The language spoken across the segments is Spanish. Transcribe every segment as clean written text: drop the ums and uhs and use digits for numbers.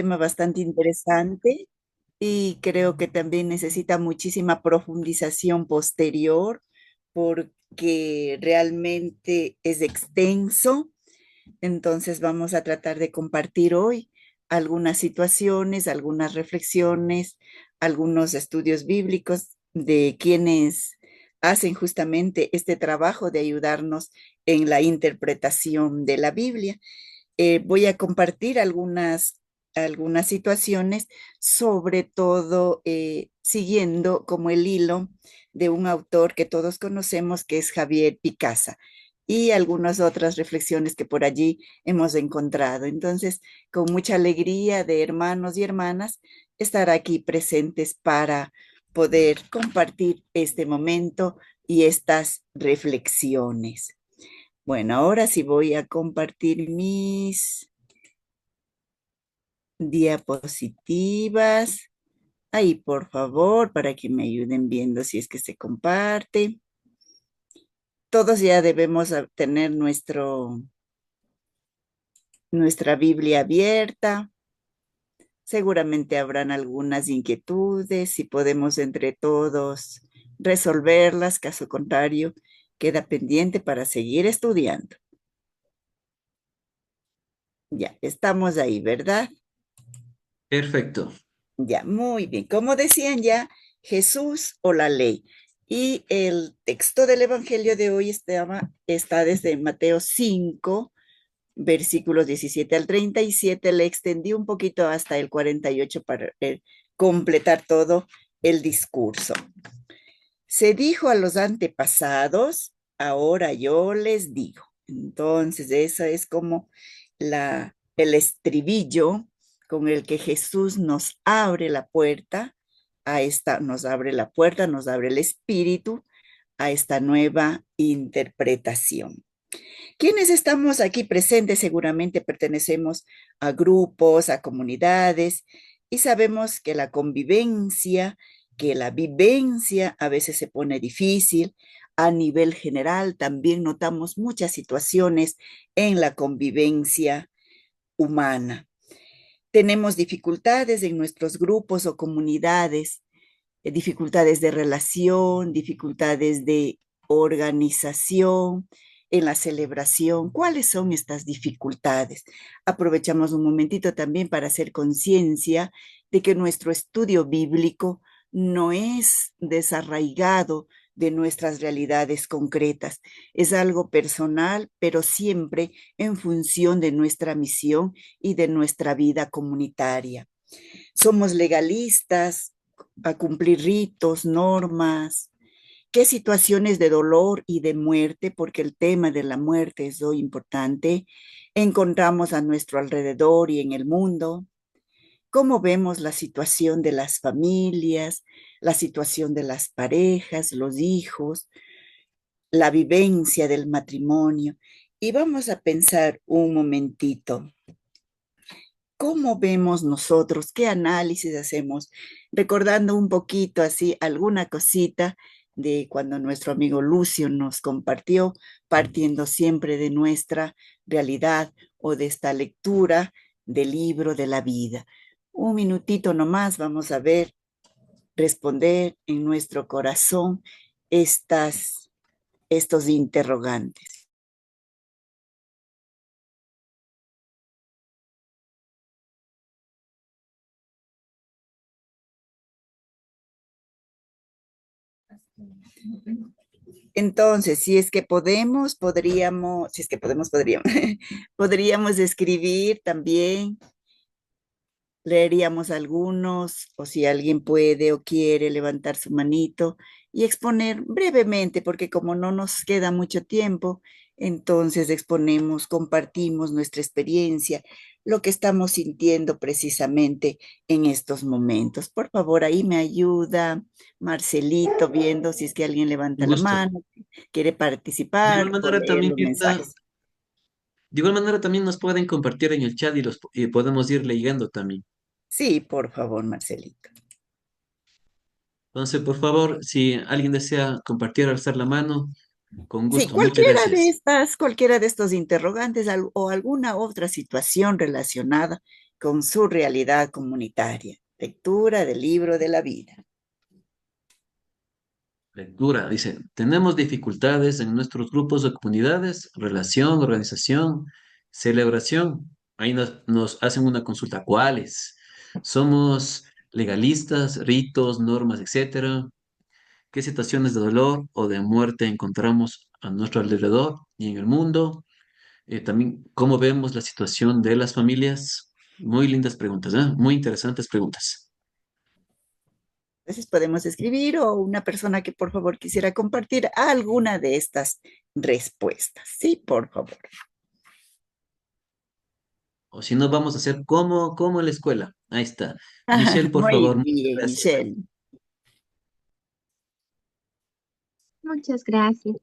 tema bastante interesante y creo que también necesita muchísima profundización posterior porque realmente es extenso. Entonces vamos a tratar de compartir hoy algunas situaciones, algunas reflexiones, algunos estudios bíblicos de quienes hacen justamente este trabajo de ayudarnos en la interpretación de la Biblia. Voy a compartir algunas situaciones, sobre todo siguiendo como el hilo de un autor que todos conocemos, que es Javier Picasa, y algunas otras reflexiones que por allí hemos encontrado. Entonces, con mucha alegría de hermanos y hermanas, estar aquí presentes para poder compartir este momento y estas reflexiones. Bueno, ahora sí voy a compartir mis diapositivas. Ahí, por favor, para que me ayuden viendo si es que se comparte. Todos ya debemos tener nuestra Biblia abierta. Seguramente habrán algunas inquietudes, si podemos entre todos resolverlas, caso contrario, queda pendiente para seguir estudiando. Ya, estamos ahí, ¿verdad? Perfecto. Ya, muy bien. Como decían ya, Jesús o la ley. Y el texto del Evangelio de hoy está desde Mateo 5, versículos 17 al 37. Le extendí un poquito hasta el 48 para completar todo el discurso. Se dijo a los antepasados, ahora yo les digo. Entonces, esa es como el estribillo con el que Jesús nos abre la puerta nos abre la puerta, nos abre el espíritu a esta nueva interpretación. Quienes estamos aquí presentes seguramente pertenecemos a grupos, a comunidades y sabemos que la convivencia, que la vivencia a veces se pone difícil. A nivel general también notamos muchas situaciones en la convivencia humana. Tenemos dificultades en nuestros grupos o comunidades, dificultades de relación, dificultades de organización, en la celebración. ¿Cuáles son estas dificultades? Aprovechamos un momentito también para hacer conciencia de que nuestro estudio bíblico no es desarraigado de nuestras realidades concretas. Es algo personal, pero siempre en función de nuestra misión y de nuestra vida comunitaria. Somos legalistas a cumplir ritos, normas, qué situaciones de dolor y de muerte, porque el tema de la muerte es muy importante, encontramos a nuestro alrededor y en el mundo. Cómo vemos la situación de las familias, la situación de las parejas, los hijos, la vivencia del matrimonio. Y vamos a pensar un momentito. ¿Cómo vemos nosotros? ¿Qué análisis hacemos? Recordando un poquito así alguna cosita de cuando nuestro amigo Lucio nos compartió, partiendo siempre de nuestra realidad o de esta lectura del libro de la vida. Un minutito nomás vamos a ver, responder en nuestro corazón estos interrogantes. Entonces, si es que podemos, si es que podríamos, podríamos escribir también, leeríamos algunos, o si alguien puede o quiere levantar su manito y exponer brevemente, porque como no nos queda mucho tiempo, entonces exponemos, compartimos nuestra experiencia, lo que estamos sintiendo precisamente en estos momentos. Por favor, ahí me ayuda Marcelito, viendo si es que alguien levanta Un la gusto. mano, quiere De igual participar o manera leer también, los Mirta, mensajes. de igual manera también nos pueden compartir en el chat y podemos ir leyendo también. Sí, por favor, Marcelito. Entonces, por favor, si alguien desea compartir, alzar la mano, con Sí, gusto. Muchas gracias. cualquiera de estos interrogantes o alguna otra situación relacionada, con su realidad comunitaria. Lectura del libro de la vida. Lectura, dice, tenemos dificultades en nuestros grupos o comunidades, relación, organización, celebración. Ahí nos hacen una consulta. ¿Cuáles? Somos legalistas, ritos, normas, etcétera. ¿Qué situaciones de dolor o de muerte encontramos a nuestro alrededor y en el mundo? También, ¿cómo vemos la situación de las familias? Muy lindas preguntas, ¿eh? Muy interesantes preguntas. Entonces podemos escribir o una persona que por favor quisiera compartir alguna de estas respuestas. Sí, por favor. O si no, vamos a hacer como en la escuela. Ahí está. Michelle, por Muy favor, muchas bien, gracias. Michelle. Muchas gracias.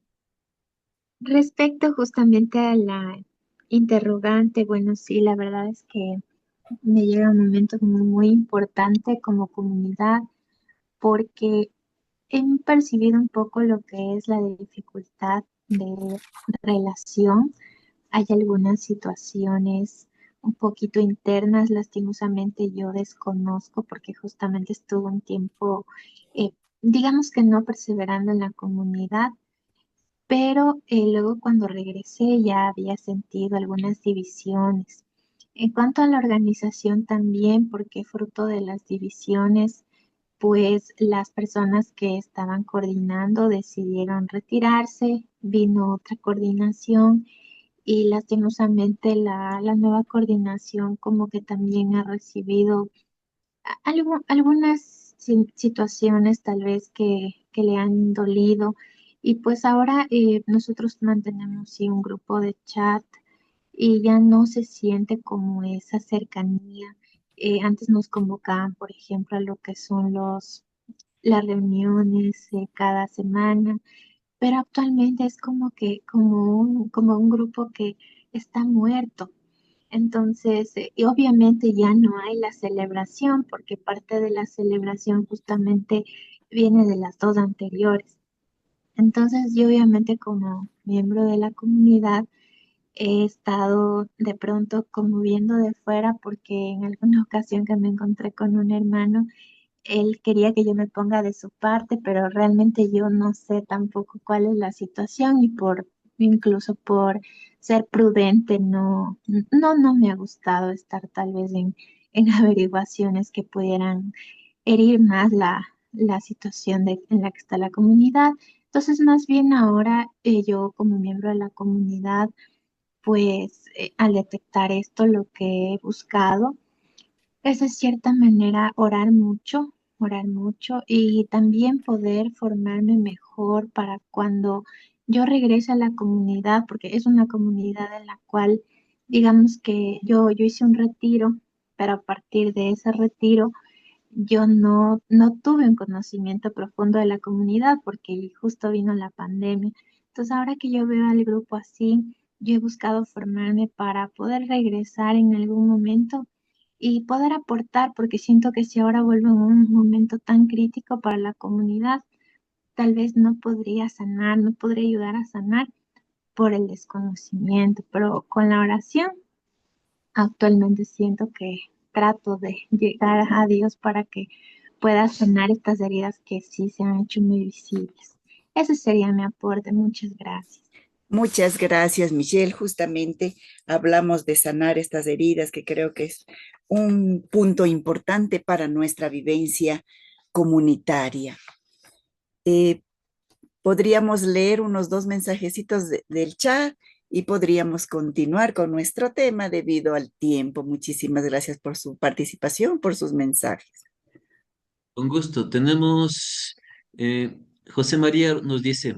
Respecto justamente a la interrogante, bueno, sí, la verdad es que me llega un momento como muy importante como comunidad porque he percibido un poco lo que es la dificultad de relación. Hay algunas situaciones un poquito internas, lastimosamente yo desconozco porque justamente estuve un tiempo, eh, digamos que no perseverando en la comunidad, pero luego cuando regresé ya había sentido algunas divisiones. En cuanto a la organización también, porque fruto de las divisiones, pues las personas que estaban coordinando decidieron retirarse, vino otra coordinación y lastimosamente la nueva coordinación como que también ha recibido algunas situaciones tal vez que le han dolido y pues ahora nosotros mantenemos sí un grupo de chat y ya no se siente como esa cercanía. Antes nos convocaban, por ejemplo, a lo que son las reuniones cada semana, pero actualmente es como que como un grupo que está muerto. Entonces, y obviamente ya no hay la celebración, porque parte de la celebración justamente viene de las dos anteriores. Entonces, yo obviamente como miembro de la comunidad he estado de pronto como viendo de fuera, porque en alguna ocasión que me encontré con un hermano, él quería que yo me ponga de su parte, pero realmente yo no sé tampoco cuál es la situación y incluso por ser prudente, no me ha gustado estar tal vez en averiguaciones que pudieran herir más la situación en la que está la comunidad. Entonces, más bien ahora yo como miembro de la comunidad, pues al detectar esto, lo que he buscado es de cierta manera orar mucho y también poder formarme mejor para cuando yo regrese a la comunidad, porque es una comunidad en la cual, digamos que yo hice un retiro, pero a partir de ese retiro yo no tuve un conocimiento profundo de la comunidad porque justo vino la pandemia. Entonces, ahora que yo veo al grupo así, yo he buscado formarme para poder regresar en algún momento y poder aportar, porque siento que si ahora vuelvo en un momento tan crítico para la comunidad, tal vez no podría sanar, no podría ayudar a sanar por el desconocimiento, pero con la oración actualmente siento que trato de llegar a Dios para que pueda sanar estas heridas que sí se han hecho muy visibles. Ese sería mi aporte. Muchas gracias. Muchas gracias, Michelle. Justamente hablamos de sanar estas heridas, que creo que es un punto importante para nuestra vivencia comunitaria. Eh, Podríamos leer unos dos mensajecitos del chat y podríamos continuar con nuestro tema debido al tiempo. Muchísimas gracias por su participación, por sus mensajes. Con gusto. Tenemos, José María nos dice,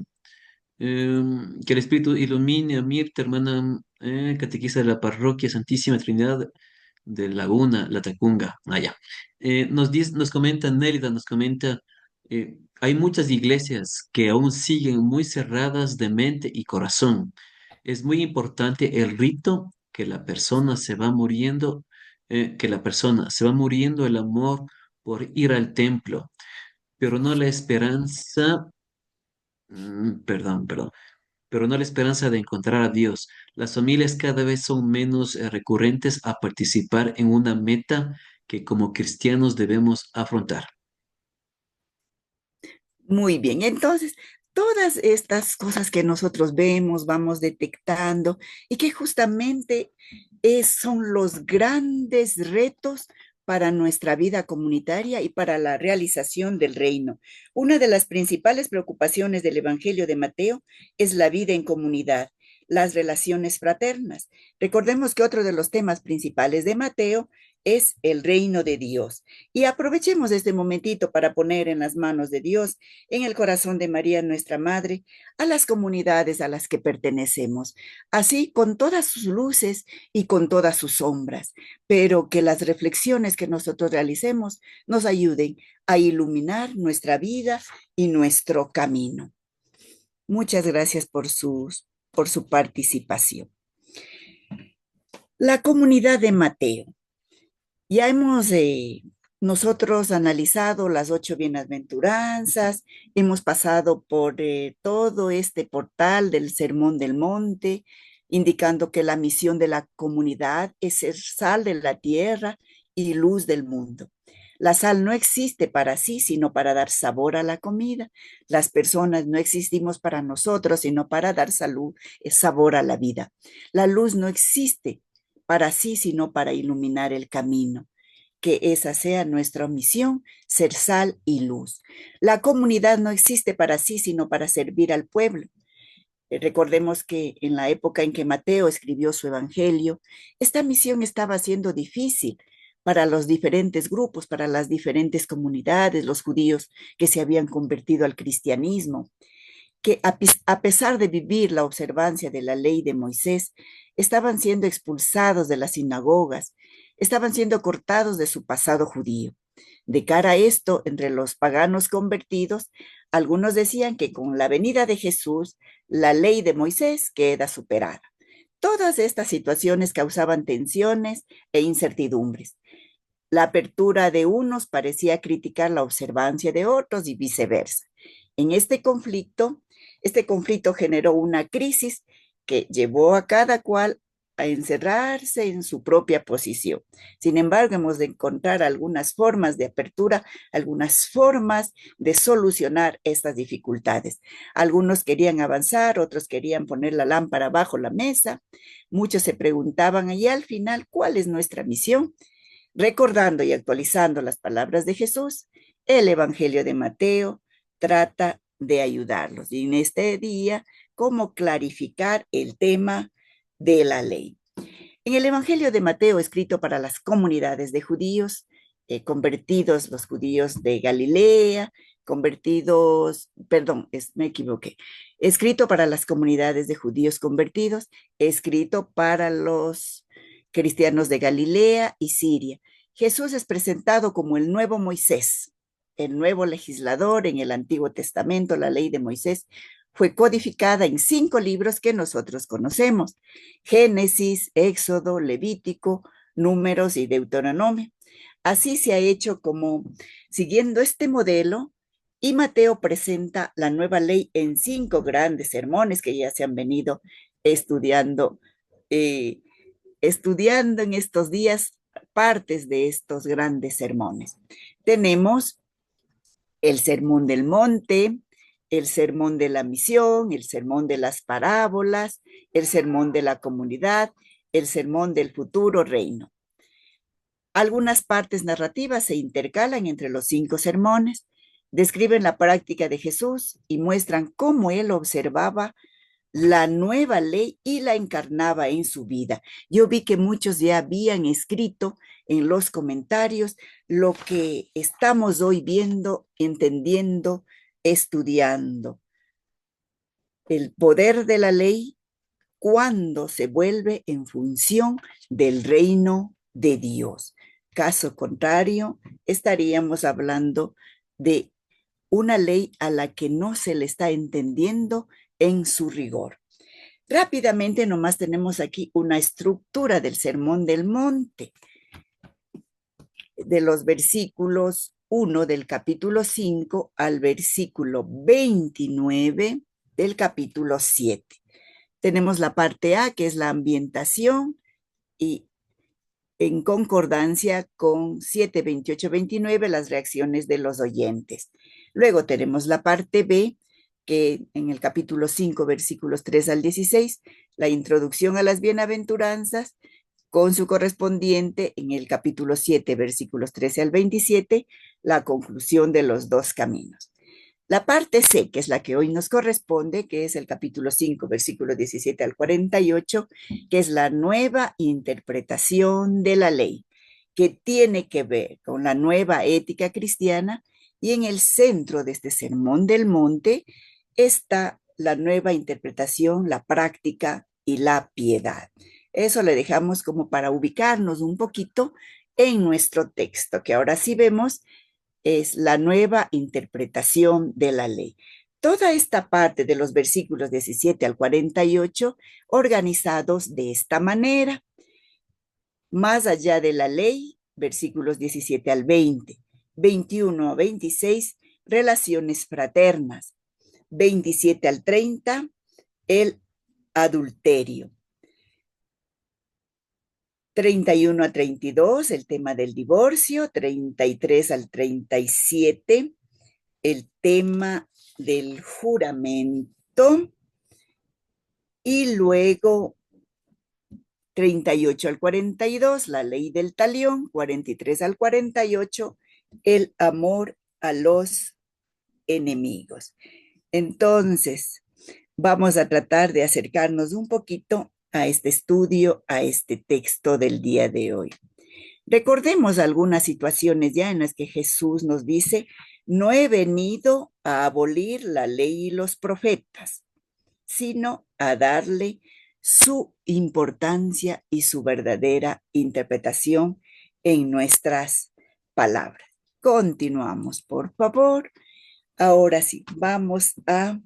que el Espíritu ilumine a Mirta, hermana catequista de la Parroquia Santísima Trinidad de Laguna, La Tacunga. Allá. Nos comenta Nélida, nos comenta, hay muchas iglesias que aún siguen muy cerradas de mente y corazón. Es muy importante el rito que la persona se va muriendo, que la persona se va muriendo el amor por ir al templo, pero no la esperanza, perdón. pero no la esperanza de encontrar a Dios. Las familias cada vez son menos recurrentes a participar en una meta que como cristianos debemos afrontar. Muy bien, entonces, todas estas cosas que nosotros vemos, vamos detectando y que justamente son los grandes retos para nuestra vida comunitaria y para la realización del reino. Una de las principales preocupaciones del Evangelio de Mateo es la vida en comunidad, las relaciones fraternas. Recordemos que otro de los temas principales de Mateo es el reino de Dios. Y aprovechemos este momentito para poner en las manos de Dios, en el corazón de María, nuestra Madre, a las comunidades a las que pertenecemos, así con todas sus luces y con todas sus sombras, pero que las reflexiones que nosotros realicemos nos ayuden a iluminar nuestra vida y nuestro camino. Muchas gracias por su participación. La comunidad de Mateo. Ya hemos nosotros analizado las 8 bienaventuranzas, hemos pasado por todo este portal del Sermón del Monte, indicando que la misión de la comunidad es ser sal de la tierra y luz del mundo. La sal no existe para sí, sino para dar sabor a la comida. Las personas no existimos para nosotros, sino para dar salud, sabor a la vida. La luz no existe para sí, sino para iluminar el camino. Que esa sea nuestra misión, ser sal y luz. La comunidad no existe para sí, sino para servir al pueblo. Recordemos que en la época en que Mateo escribió su evangelio, esta misión estaba siendo difícil para los diferentes grupos, para las diferentes comunidades, los judíos que se habían convertido al cristianismo, que a pesar de vivir la observancia de la ley de Moisés, estaban siendo expulsados de las sinagogas, estaban siendo cortados de su pasado judío. De cara a esto, entre los paganos convertidos, algunos decían que con la venida de Jesús, la ley de Moisés queda superada. Todas estas situaciones causaban tensiones e incertidumbres. La apertura de unos parecía criticar la observancia de otros y viceversa. En este conflicto generó una crisis que llevó a cada cual a encerrarse en su propia posición. Sin embargo, hemos de encontrar algunas formas de apertura, algunas formas de solucionar estas dificultades. Algunos querían avanzar, otros querían poner la lámpara bajo la mesa. Muchos se preguntaban, y al final, ¿cuál es nuestra misión? Recordando y actualizando las palabras de Jesús, el Evangelio de Mateo trata de ayudarlos. Y en este día, cómo clarificar el tema de la ley. En el Evangelio de Mateo, escrito para las comunidades de judíos, convertidos los judíos de Galilea, me equivoqué, escrito para las comunidades de judíos convertidos, escrito para los cristianos de Galilea y Siria. Jesús es presentado como el nuevo Moisés, el nuevo legislador en el Antiguo Testamento. La ley de Moisés fue codificada en 5 libros que nosotros conocemos: Génesis, Éxodo, Levítico, Números y Deuteronomio. Así se ha hecho como siguiendo este modelo, y Mateo presenta la nueva ley en 5 grandes sermones que ya se han venido estudiando, eh, estudiando en estos días partes de estos grandes sermones. Tenemos el Sermón del Monte, el Sermón de la Misión, el Sermón de las Parábolas, el Sermón de la Comunidad, el Sermón del Futuro Reino. Algunas partes narrativas se intercalan entre los 5 sermones, describen la práctica de Jesús y muestran cómo él observaba la nueva ley y la encarnaba en su vida. Yo vi que muchos ya habían escrito en los comentarios lo que estamos hoy viendo, entendiendo, estudiando. El poder de la ley cuando se vuelve en función del reino de Dios. Caso contrario, estaríamos hablando de una ley a la que no se le está entendiendo en su rigor. Rápidamente, nomás tenemos aquí una estructura del Sermón del Monte, de los versículos 1 del capítulo 5 al versículo 29. del capítulo 7. Tenemos la parte A, que es la ambientación, y en concordancia con 7, 28, 29, las reacciones de los oyentes. Luego tenemos la parte B, que en el capítulo 5, versículos 3 al 16, la introducción a las bienaventuranzas, con su correspondiente en el capítulo 7, versículos 13 al 27, la conclusión de los dos caminos. La parte C, que es la que hoy nos corresponde, que es el capítulo 5, versículos 17 al 48, que es la nueva interpretación de la ley, que tiene que ver con la nueva ética cristiana, y en el centro de este Sermón del Monte está la nueva interpretación, la práctica y la piedad. Eso le dejamos como para ubicarnos un poquito en nuestro texto, que ahora sí vemos es la nueva interpretación de la ley. Toda esta parte de los versículos 17 al 48, organizados de esta manera: más allá de la ley, versículos 17 al 20, 21 a 26, relaciones fraternas, 27 al 30, el adulterio, 31 a 32, el tema del divorcio, 33 al 37, el tema del juramento, y luego 38 al 42, la ley del talión, 43 al 48, el amor a los enemigos. Entonces, vamos a tratar de acercarnos un poquito a este estudio, a este texto del día de hoy. Recordemos algunas situaciones ya en las que Jesús nos dice: no he venido a abolir la ley y los profetas, sino a darle su importancia y su verdadera interpretación en nuestras palabras. Continuamos, por favor. Ahora sí, vamos a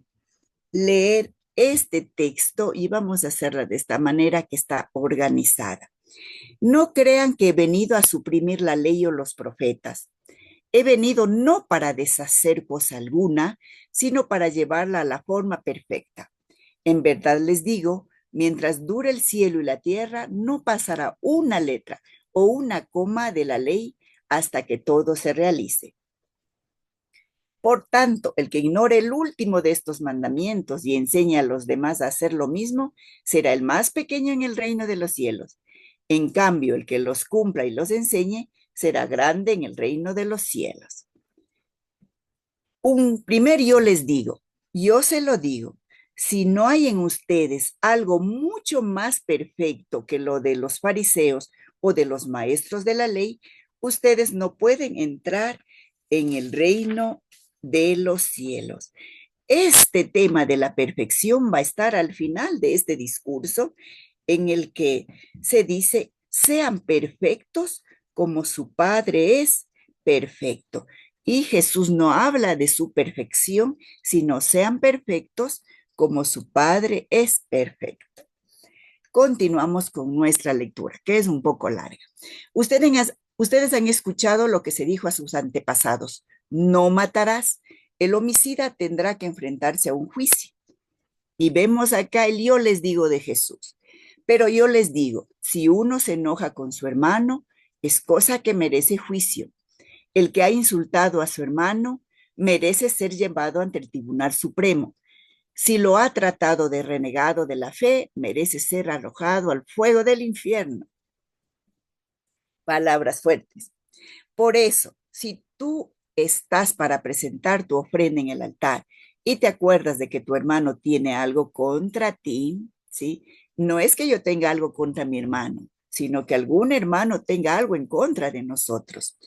leer este texto y vamos a hacerla de esta manera que está organizada. No crean que he venido a suprimir la ley o los profetas. He venido no para deshacer cosa alguna, sino para llevarla a la forma perfecta. En verdad les digo, mientras dure el cielo y la tierra, no pasará una letra o una coma de la ley hasta que todo se realice. Por tanto, el que ignore el último de estos mandamientos y enseñe a los demás a hacer lo mismo, será el más pequeño en el reino de los cielos. En cambio, el que los cumpla y los enseñe, será grande en el reino de los cielos. Primero yo les digo, yo se lo digo, si no hay en ustedes algo mucho más perfecto que lo de los fariseos o de los maestros de la ley, ustedes no pueden entrar en el reino de los cielos. Este tema de la perfección va a estar al final de este discurso, en el que se dice: sean perfectos como su Padre es perfecto. Y Jesús no habla de su perfección, sino sean perfectos como su Padre es perfecto. Continuamos con nuestra lectura, que es un poco larga. Ustedes han escuchado lo que se dijo a sus antepasados: no matarás. El homicida tendrá que enfrentarse a un juicio. Y vemos acá el yo les digo de Jesús. Pero yo les digo, si uno se enoja con su hermano, es cosa que merece juicio. El que ha insultado a su hermano merece ser llevado ante el Tribunal Supremo. Si lo ha tratado de renegado de la fe, merece ser arrojado al fuego del infierno. Palabras fuertes. Por eso, si tú estás para presentar tu ofrenda en el altar y te acuerdas de que tu hermano tiene algo contra ti, ¿sí? No es que yo tenga algo contra mi hermano, sino que algún hermano tenga algo en contra de nosotros.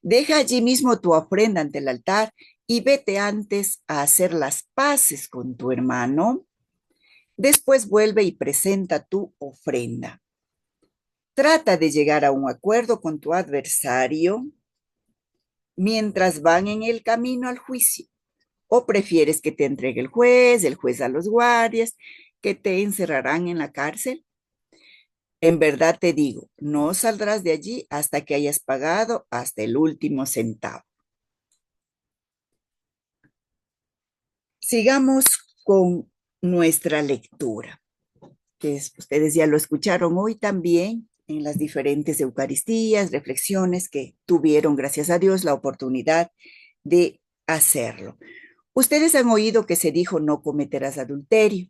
Deja allí mismo tu ofrenda ante el altar y vete antes a hacer las paces con tu hermano. Después vuelve y presenta tu ofrenda. Trata de llegar a un acuerdo con tu adversario mientras van en el camino al juicio. ¿O prefieres que te entregue el juez a los guardias, que te encerrarán en la cárcel? En verdad te digo, no saldrás de allí hasta que hayas pagado hasta el último centavo. Sigamos con nuestra lectura, ustedes ya lo escucharon hoy también en las diferentes Eucaristías, reflexiones que tuvieron, gracias a Dios, la oportunidad de hacerlo. Ustedes han oído que se dijo no cometerás adulterio,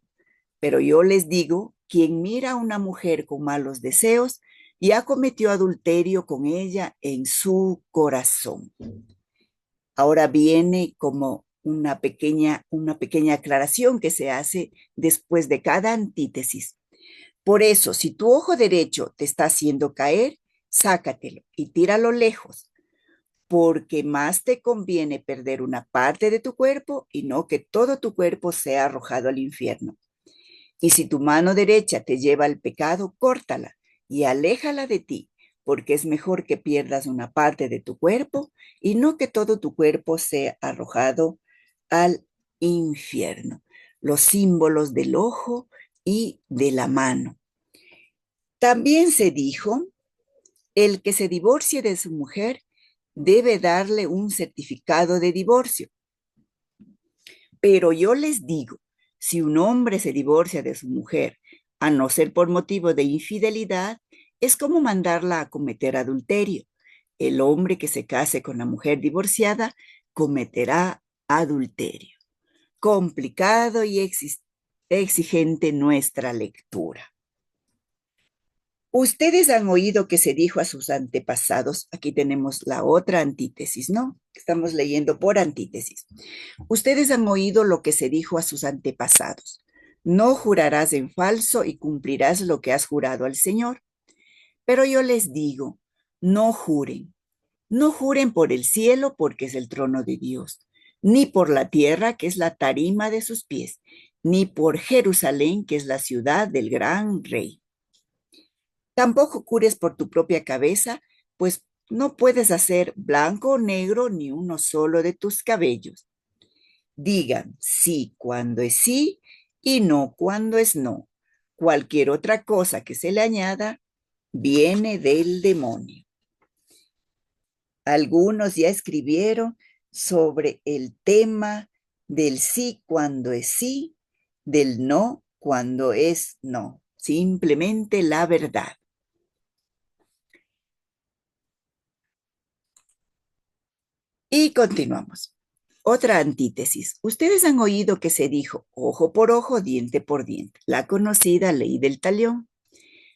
pero yo les digo, quien mira a una mujer con malos deseos, ya cometió adulterio con ella en su corazón. Ahora viene como una pequeña aclaración que se hace después de cada antítesis. Por eso, si tu ojo derecho te está haciendo caer, sácatelo y tíralo lejos, porque más te conviene perder una parte de tu cuerpo y no que todo tu cuerpo sea arrojado al infierno. Y si tu mano derecha te lleva al pecado, córtala y aléjala de ti, porque es mejor que pierdas una parte de tu cuerpo y no que todo tu cuerpo sea arrojado al infierno. Los símbolos del ojo y de la mano. También se dijo, el que se divorcie de su mujer debe darle un certificado de divorcio. Pero yo les digo, si un hombre se divorcia de su mujer, a no ser por motivo de infidelidad, es como mandarla a cometer adulterio. El hombre que se case con la mujer divorciada cometerá adulterio. Complicado y exigente nuestra lectura. Ustedes han oído que se dijo a sus antepasados, aquí tenemos la otra antítesis, ¿no? Estamos leyendo por antítesis. Ustedes han oído lo que se dijo a sus antepasados. No jurarás en falso y cumplirás lo que has jurado al Señor. Pero yo les digo, no juren. No juren por el cielo porque es el trono de Dios, ni por la tierra que es la tarima de sus pies, ni por Jerusalén que es la ciudad del gran rey. Tampoco jures por tu propia cabeza, pues no puedes hacer blanco o negro ni uno solo de tus cabellos. Digan sí cuando es sí y no cuando es no. Cualquier otra cosa que se le añada viene del demonio. Algunos ya escribieron sobre el tema del sí cuando es sí, del no cuando es no. Simplemente la verdad. Y continuamos. Otra antítesis. Ustedes han oído que se dijo ojo por ojo, diente por diente, la conocida ley del talión.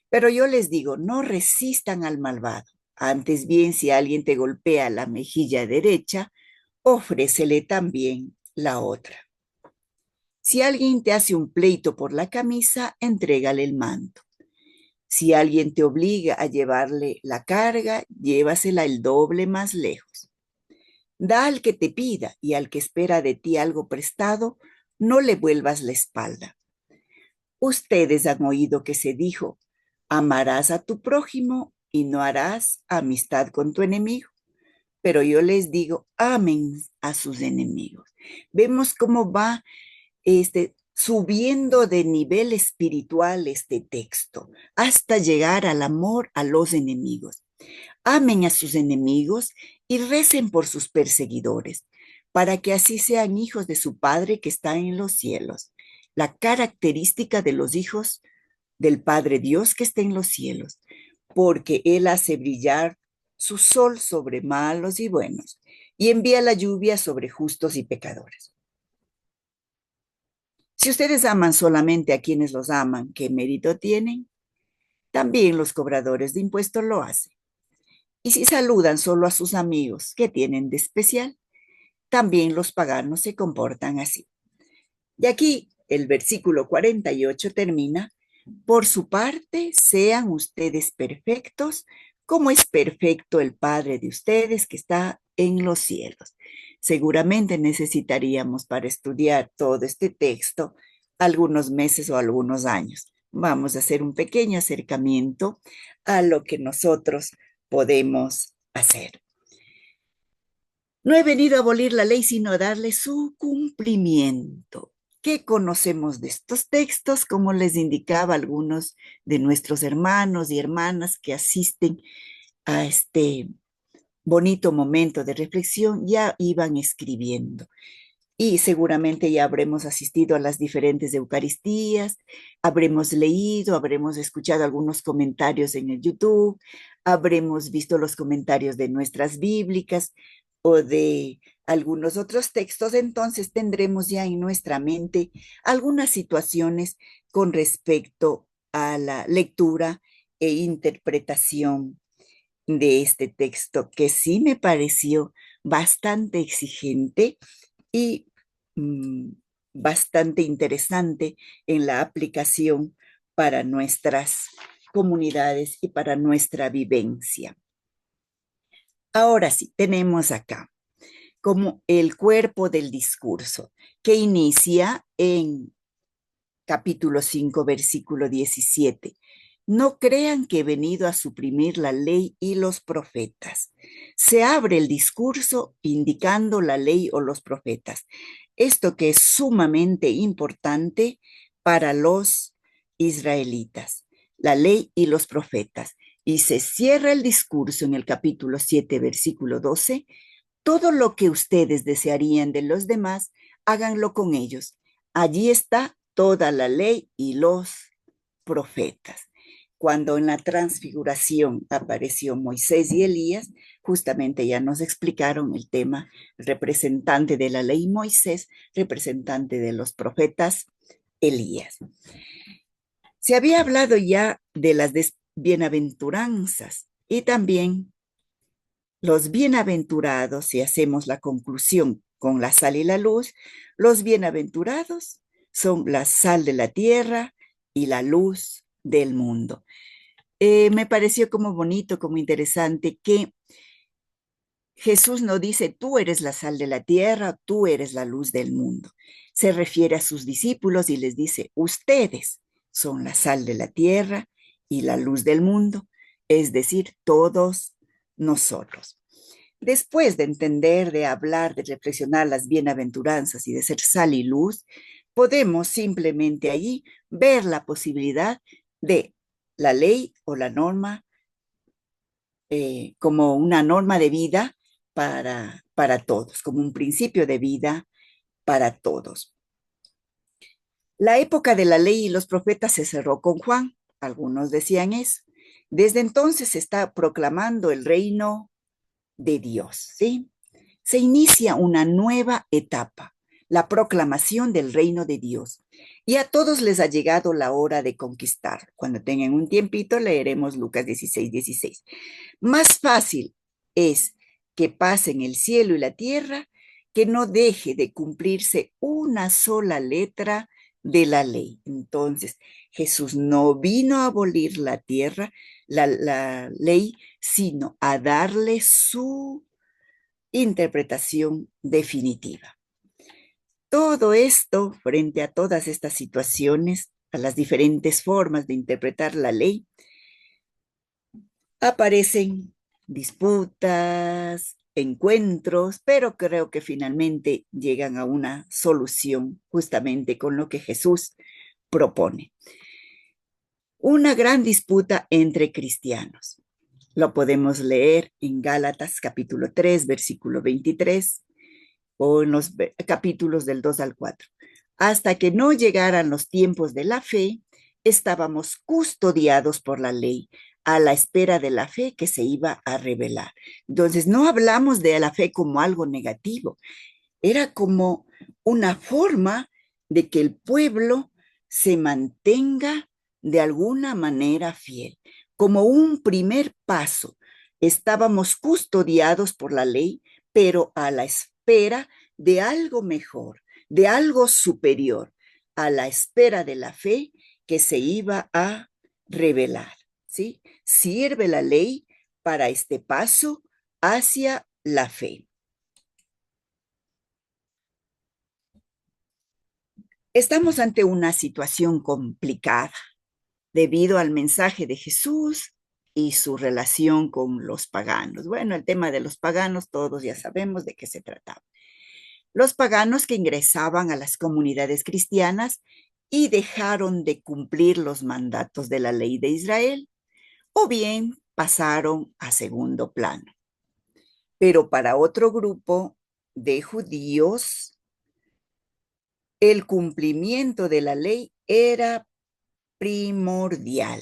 Pero yo les digo, no resistan al malvado. Antes bien, si alguien te golpea la mejilla derecha, ofrécele también la otra. Si alguien te hace un pleito por la camisa, entrégale el manto. Si alguien te obliga a llevarle la carga, llévasela el doble más lejos. Da al que te pida y al que espera de ti algo prestado, no le vuelvas la espalda. Ustedes han oído que se dijo, amarás a tu prójimo y no harás amistad con tu enemigo. Pero yo les digo, amen a sus enemigos. Vemos cómo va subiendo de nivel espiritual este texto hasta llegar al amor a los enemigos. Amen a sus enemigos y recen por sus perseguidores, para que así sean hijos de su Padre que está en los cielos. La característica de los hijos del Padre Dios que está en los cielos, porque Él hace brillar su sol sobre malos y buenos y envía la lluvia sobre justos y pecadores. Si ustedes aman solamente a quienes los aman, ¿qué mérito tienen? También los cobradores de impuestos lo hacen. Y si saludan solo a sus amigos, ¿qué tienen de especial? También los paganos se comportan así. Y aquí el versículo 48 termina, por su parte, sean ustedes perfectos, como es perfecto el Padre de ustedes que está en los cielos. Seguramente necesitaríamos para estudiar todo este texto algunos meses o algunos años. Vamos a hacer un pequeño acercamiento a lo que nosotros podemos hacer. No he venido a abolir la ley, sino a darle su cumplimiento. ¿Qué conocemos de estos textos? Como les indicaba, algunos de nuestros hermanos y hermanas que asisten a este bonito momento de reflexión ya iban escribiendo. y seguramente ya habremos asistido a las diferentes Eucaristías, habremos leído, habremos escuchado algunos comentarios en el YouTube, habremos visto los comentarios de nuestras bíblicas o de algunos otros textos, entonces tendremos ya en nuestra mente algunas situaciones con respecto a la lectura e interpretación de este texto, que sí me pareció bastante exigente y mm, bastante interesante en la aplicación para nuestras comunidades y para nuestra vivencia. Ahora sí, tenemos acá como el cuerpo del discurso, que inicia en capítulo 5, versículo 17. No crean que he venido a suprimir la ley y los profetas. Se abre el discurso indicando la ley o los profetas. Esto que es sumamente importante para los israelitas, la ley y los profetas. Y se cierra el discurso en el capítulo 7, versículo 12. Todo lo que ustedes desearían de los demás, háganlo con ellos. Allí está toda la ley y los profetas. Cuando en la transfiguración apareció Moisés y Elías, justamente ya nos explicaron el tema, representante de la ley Moisés, representante de los profetas Elías. Se había hablado ya de las bienaventuranzas y también los bienaventurados, si hacemos la conclusión con la sal y la luz, los bienaventurados son la sal de la tierra y la luz del mundo. Me pareció como bonito, como interesante que Jesús no dice, tú eres la sal de la tierra, tú eres la luz del mundo. Se refiere a sus discípulos y les dice, ustedes son la sal de la tierra y la luz del mundo, es decir, todos nosotros. Después de entender, de hablar, de reflexionar las bienaventuranzas y de ser sal y luz, podemos simplemente allí ver la posibilidad de la ley o la norma como una norma de vida para todos, como un principio de vida para todos. La época de la ley y los profetas se cerró con Juan, algunos decían eso. Desde entonces se está proclamando el reino de Dios, ¿sí? Se inicia una nueva etapa, la proclamación del reino de Dios. Y a todos les ha llegado la hora de conquistar. Cuando tengan un tiempito, leeremos Lucas 16, 16. Más fácil es que pasen el cielo y la tierra que no deje de cumplirse una sola letra de la ley. Entonces, Jesús no vino a abolir la tierra, la ley, sino a darle su interpretación definitiva. Todo esto, frente a todas estas situaciones, a las diferentes formas de interpretar la ley, aparecen disputas, encuentros, pero creo que finalmente llegan a una solución justamente con lo que Jesús propone. Una gran disputa entre cristianos. Lo podemos leer en Gálatas capítulo 3, versículo 23, o en los capítulos del 2 al 4. Hasta que no llegaran los tiempos de la fe, estábamos custodiados por la ley, a la espera de la fe que se iba a revelar. Entonces, no hablamos de la fe como algo negativo, era como una forma de que el pueblo se mantenga de alguna manera fiel. Como un primer paso, estábamos custodiados por la ley, pero a la espera de algo mejor, de algo superior, a la espera de la fe que se iba a revelar, ¿sí? Sirve la ley para este paso hacia la fe. Estamos ante una situación complicada debido al mensaje de Jesús y su relación con los paganos. Bueno, el tema de los paganos, todos ya sabemos de qué se trataba. Los paganos que ingresaban a las comunidades cristianas y dejaron de cumplir los mandatos de la ley de Israel, o bien pasaron a segundo plano. Pero para otro grupo de judíos el cumplimiento de la ley era primordial.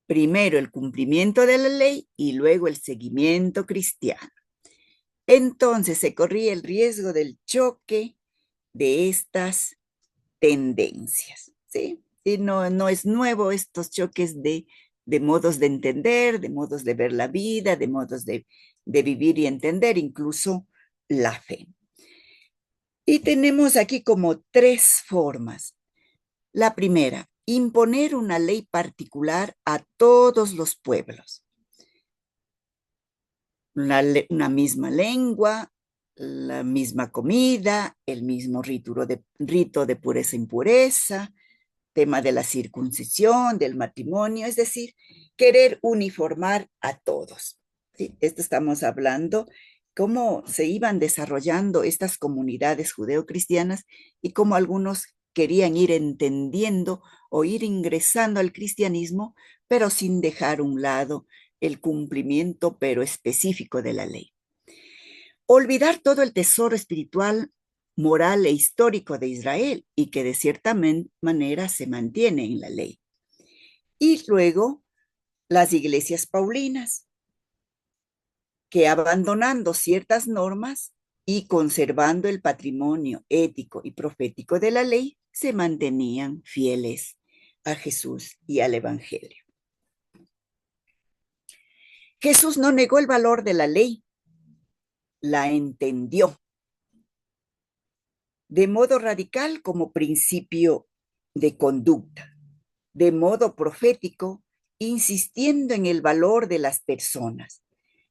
Primero el cumplimiento de la ley y luego el seguimiento cristiano. Entonces se corría el riesgo del choque de estas tendencias, ¿sí? Y no es nuevo estos choques de modos de entender, de modos de ver la vida, de modos de vivir y entender incluso la fe. Y tenemos aquí como tres formas. La primera, imponer una ley particular a todos los pueblos. Una misma lengua, la misma comida, el mismo rito de pureza e impureza, tema de la circuncisión, del matrimonio, es decir, querer uniformar a todos. ¿Sí? Esto estamos hablando, cómo se iban desarrollando estas comunidades judeocristianas y cómo algunos querían ir entendiendo o ir ingresando al cristianismo, pero sin dejar a un lado el cumplimiento, pero específico de la ley. Olvidar todo el tesoro espiritual, moral e histórico de Israel y que de cierta manera se mantiene en la ley. Y luego las iglesias paulinas, que abandonando ciertas normas y conservando el patrimonio ético y profético de la ley, se mantenían fieles a Jesús y al Evangelio. Jesús no negó el valor de la ley, la entendió de modo radical como principio de conducta, de modo profético, insistiendo en el valor de las personas.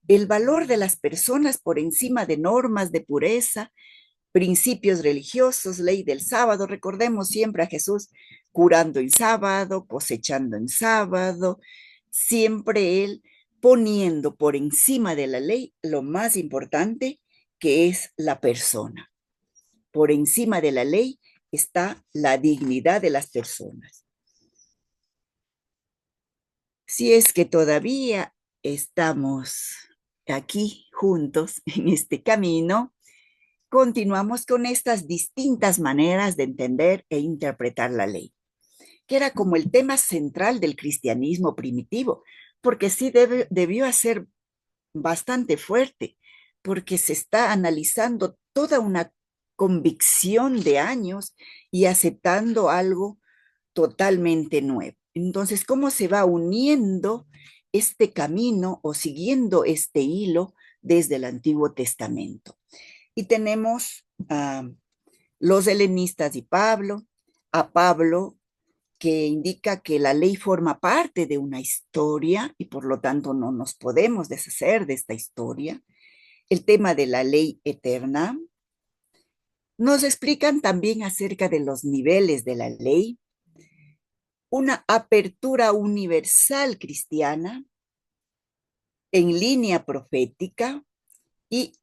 El valor de las personas por encima de normas de pureza, principios religiosos, ley del sábado. Recordemos siempre a Jesús curando en sábado, cosechando en sábado, siempre él poniendo por encima de la ley lo más importante, que es la persona. Por encima de la ley está la dignidad de las personas. Si es que todavía estamos aquí juntos en este camino, continuamos con estas distintas maneras de entender e interpretar la ley, que era como el tema central del cristianismo primitivo, porque sí debió ser bastante fuerte, porque se está analizando toda una convicción de años y aceptando algo totalmente nuevo. Entonces, ¿cómo se va uniendo este camino o siguiendo este hilo desde el Antiguo Testamento? Y tenemos a los helenistas y Pablo, a Pablo que indica que la ley forma parte de una historia y por lo tanto no nos podemos deshacer de esta historia. El tema de la ley eterna. Nos explican también acerca de los niveles de la ley, una apertura universal cristiana en línea profética y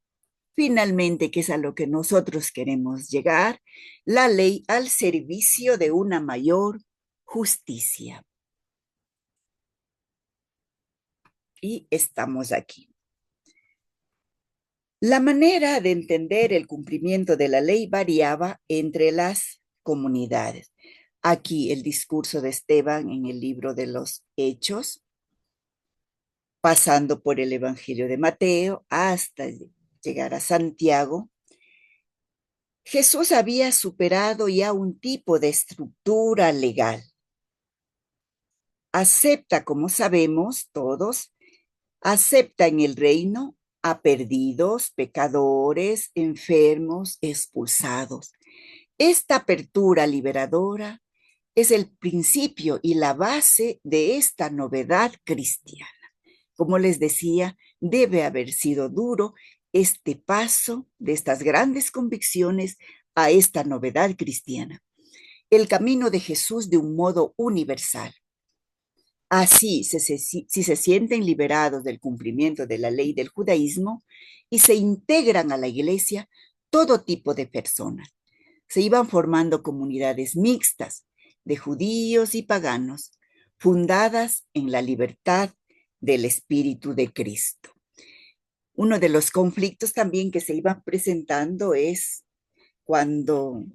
finalmente, que es a lo que nosotros queremos llegar, la ley al servicio de una mayor justicia. Y estamos aquí. La manera de entender el cumplimiento de la ley variaba entre las comunidades. Aquí el discurso de Esteban en el libro de los Hechos, pasando por el Evangelio de Mateo hasta llegar a Santiago. Jesús había superado ya un tipo de estructura legal. Acepta, como sabemos todos, acepta en el reino a perdidos, pecadores, enfermos, expulsados. Esta apertura liberadora es el principio y la base de esta novedad cristiana. Como les decía, debe haber sido duro este paso de estas grandes convicciones a esta novedad cristiana. El camino de Jesús de un modo universal. Así, si se sienten liberados del cumplimiento de la ley del judaísmo y se integran a la iglesia todo tipo de personas. Se iban formando comunidades mixtas de judíos y paganos, fundadas en la libertad del Espíritu de Cristo. Uno de los conflictos también que se iban presentando es cuando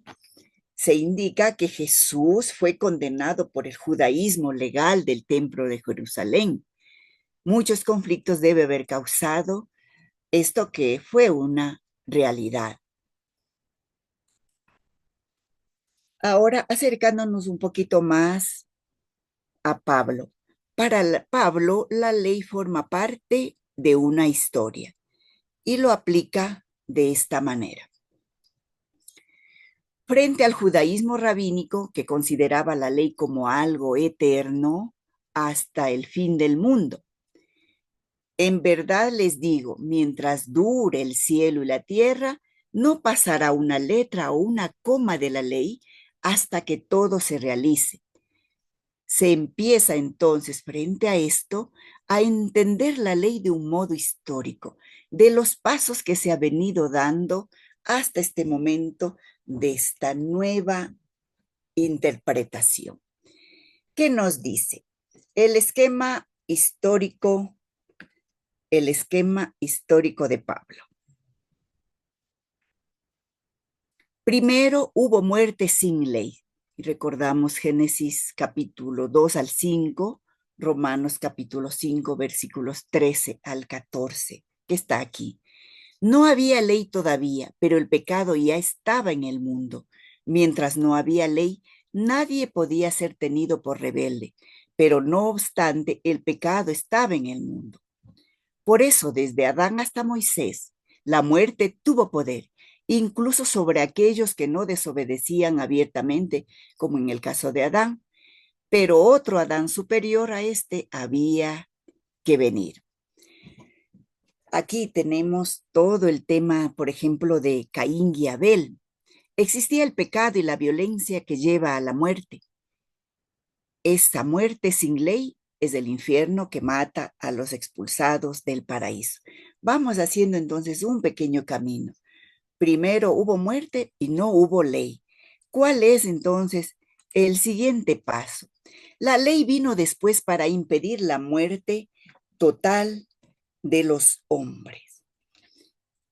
se indica que Jesús fue condenado por el judaísmo legal del templo de Jerusalén. Muchos conflictos debe haber causado esto, que fue una realidad. Ahora, acercándonos un poquito más a Pablo. Para Pablo, la ley forma parte de una historia y lo aplica de esta manera. Frente al judaísmo rabínico, que consideraba la ley como algo eterno hasta el fin del mundo. En verdad les digo, mientras dure el cielo y la tierra, no pasará una letra o una coma de la ley hasta que todo se realice. Se empieza entonces frente a esto a entender la ley de un modo histórico, de los pasos que se ha venido dando hasta este momento de esta nueva interpretación. ¿Qué nos dice? El esquema histórico de Pablo. Primero hubo muerte sin ley. Recordamos Génesis capítulo 2 al 5, Romanos capítulo 5, versículos 13 al 14, que está aquí. No había ley todavía, pero el pecado ya estaba en el mundo. Mientras no había ley, nadie podía ser tenido por rebelde, pero no obstante, el pecado estaba en el mundo. Por eso, desde Adán hasta Moisés, la muerte tuvo poder, incluso sobre aquellos que no desobedecían abiertamente, como en el caso de Adán, pero otro Adán superior a este había que venir. Aquí tenemos todo el tema, por ejemplo, de Caín y Abel. Existía el pecado y la violencia que lleva a la muerte. Esta muerte sin ley es el infierno que mata a los expulsados del paraíso. Vamos haciendo entonces un pequeño camino. Primero hubo muerte y no hubo ley. ¿Cuál es entonces el siguiente paso? La ley vino después para impedir la muerte total de los hombres.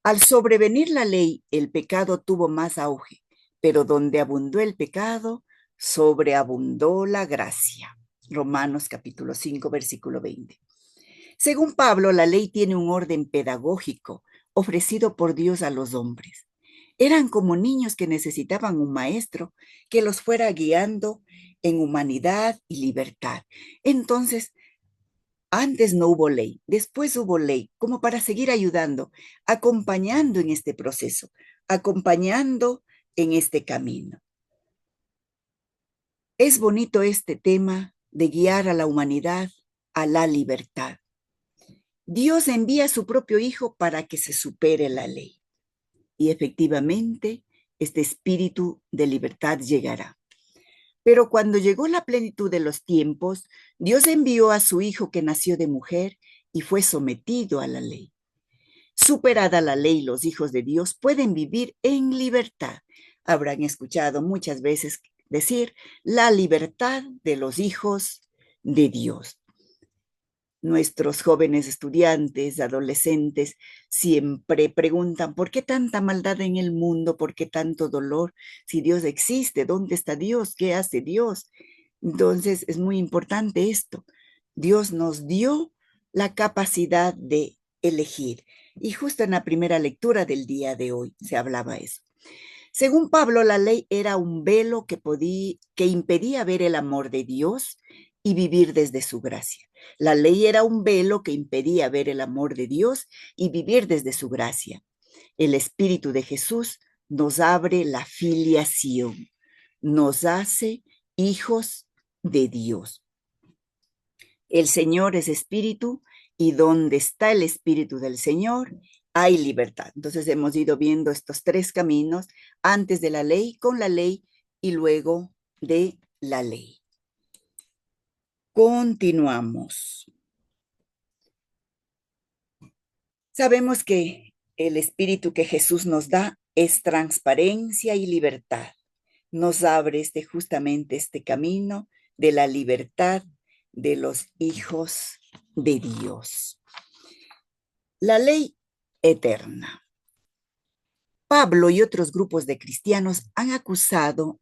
Al sobrevenir la ley, el pecado tuvo más auge, pero donde abundó el pecado, sobreabundó la gracia. Romanos capítulo 5, versículo 20. Según Pablo, la ley tiene un orden pedagógico ofrecido por Dios a los hombres. Eran como niños que necesitaban un maestro que los fuera guiando en humanidad y libertad. Entonces, antes no hubo ley, después hubo ley, como para seguir ayudando, acompañando en este proceso, acompañando en este camino. Es bonito este tema de guiar a la humanidad a la libertad. Dios envía a su propio Hijo para que se supere la ley. Y efectivamente, este espíritu de libertad llegará. Pero cuando llegó la plenitud de los tiempos, Dios envió a su Hijo que nació de mujer y fue sometido a la ley. Superada la ley, los hijos de Dios pueden vivir en libertad. Habrán escuchado muchas veces decir la libertad de los hijos de Dios. Nuestros jóvenes estudiantes, adolescentes, siempre preguntan, ¿por qué tanta maldad en el mundo? ¿Por qué tanto dolor? Si Dios existe, ¿dónde está Dios? ¿Qué hace Dios? Entonces, es muy importante esto. Dios nos dio la capacidad de elegir. Y justo en la primera lectura del día de hoy se hablaba eso. Según Pablo, la ley era un velo que impedía ver el amor de Dios y vivir desde su gracia. La ley era un velo que impedía ver el amor de Dios y vivir desde su gracia. El Espíritu de Jesús nos abre la filiación, nos hace hijos de Dios. El Señor es Espíritu y donde está el Espíritu del Señor, hay libertad. Entonces hemos ido viendo estos tres caminos, antes de la ley, con la ley y luego de la ley. Continuamos. Sabemos que el espíritu que Jesús nos da es transparencia y libertad. Nos abre justamente este camino de la libertad de los hijos de Dios. La ley eterna. Pablo y otros grupos de cristianos han acusado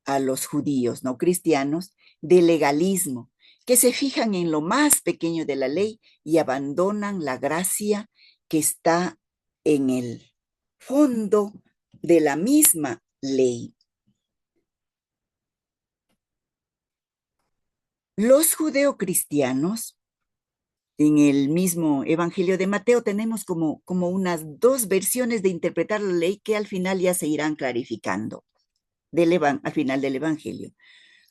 a los judíos no cristianos de legalismo, que se fijan en lo más pequeño de la ley y abandonan la gracia que está en el fondo de la misma ley. Los judeocristianos, en el mismo Evangelio de Mateo, tenemos como unas dos versiones de interpretar la ley que al final ya se irán clarificando al final del Evangelio.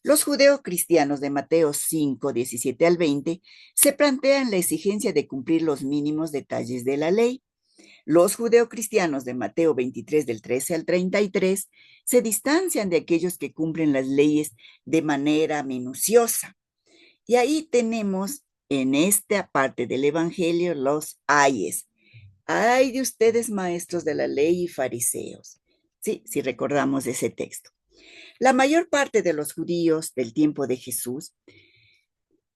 Los judeocristianos de Mateo 5, 17 al 20 se plantean la exigencia de cumplir los mínimos detalles de la ley. Los judeocristianos de Mateo 23, del 13 al 33, se distancian de aquellos que cumplen las leyes de manera minuciosa. Y ahí tenemos en esta parte del Evangelio los ayes. Ay de ustedes, maestros de la ley y fariseos. Sí, si recordamos ese texto. La mayor parte de los judíos del tiempo de Jesús,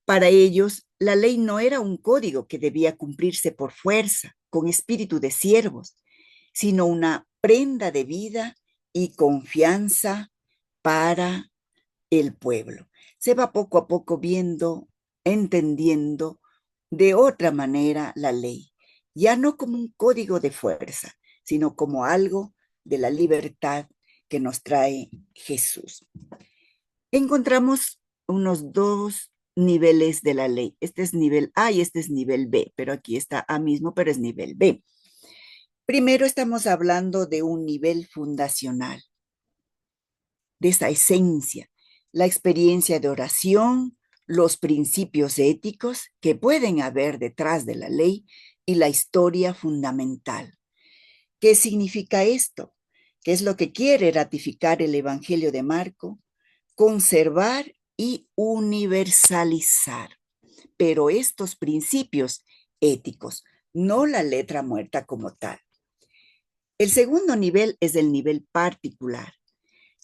para ellos, la ley no era un código que debía cumplirse por fuerza, con espíritu de siervos, sino una prenda de vida y confianza para el pueblo. Se va poco a poco viendo, entendiendo de otra manera la ley, ya no como un código de fuerza, sino como algo de la libertad que nos trae Jesús. Encontramos unos dos niveles de la ley. Este es nivel A y este es nivel B, pero aquí está A mismo, pero es nivel B. Primero estamos hablando de un nivel fundacional, de esa esencia, la experiencia de oración, los principios éticos que pueden haber detrás de la ley y la historia fundamental. ¿Qué significa esto? ¿Qué es lo que quiere ratificar el Evangelio de Marco? Conservar y universalizar, pero estos principios éticos, no la letra muerta como tal. El segundo nivel es el nivel particular.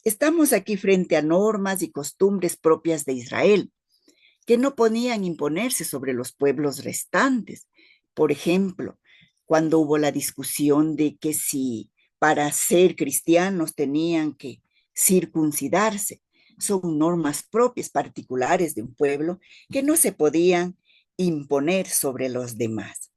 Estamos aquí frente a normas y costumbres propias de Israel, que no podían imponerse sobre los pueblos restantes. Por ejemplo, cuando hubo la discusión de que si para ser cristianos tenían que circuncidarse, son normas propias particulares de un pueblo que no se podían imponer sobre los demás.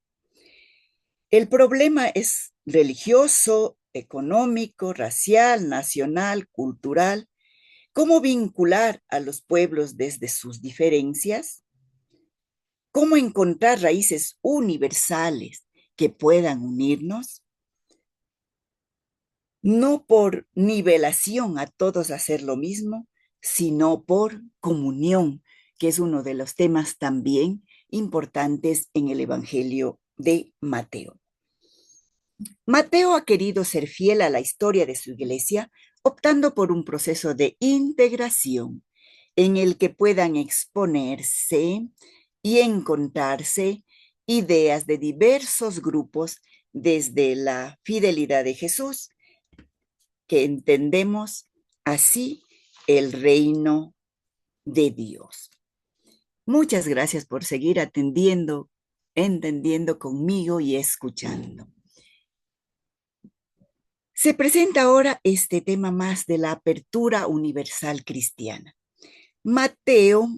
El problema es religioso, económico, racial, nacional, cultural. ¿Cómo vincular a los pueblos desde sus diferencias? ¿Cómo encontrar raíces universales que puedan unirnos? No por nivelación a todos hacer lo mismo, sino por comunión, que es uno de los temas también importantes en el Evangelio de Mateo. Mateo ha querido ser fiel a la historia de su iglesia, optando por un proceso de integración en el que puedan exponerse y encontrarse ideas de diversos grupos desde la fidelidad de Jesús, que entendemos así el reino de Dios. Muchas gracias por seguir atendiendo, entendiendo conmigo y escuchando. Se presenta ahora este tema más de la apertura universal cristiana. Mateo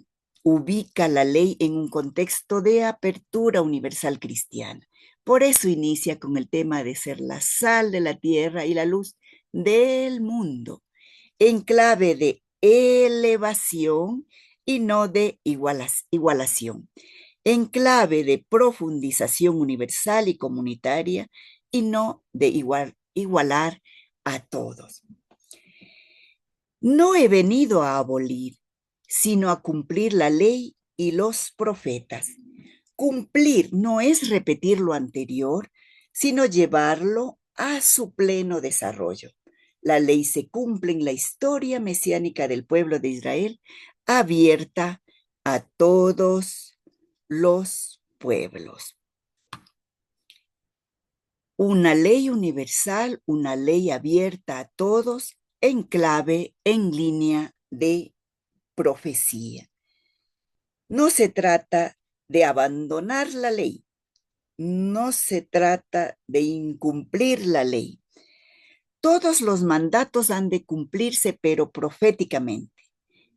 ubica la ley en un contexto de apertura universal cristiana. Por eso inicia con el tema de ser la sal de la tierra y la luz del mundo, en clave de elevación y no de igualación, en clave de profundización universal y comunitaria y no de igualar a todos. No he venido a abolir, sino a cumplir la ley y los profetas. Cumplir no es repetir lo anterior, sino llevarlo a su pleno desarrollo. La ley se cumple en la historia mesiánica del pueblo de Israel, abierta a todos los pueblos. Una ley universal, una ley abierta a todos, en clave, en línea de profecía. No se trata de abandonar la ley, no se trata de incumplir la ley, Todos los mandatos han de cumplirse, pero proféticamente.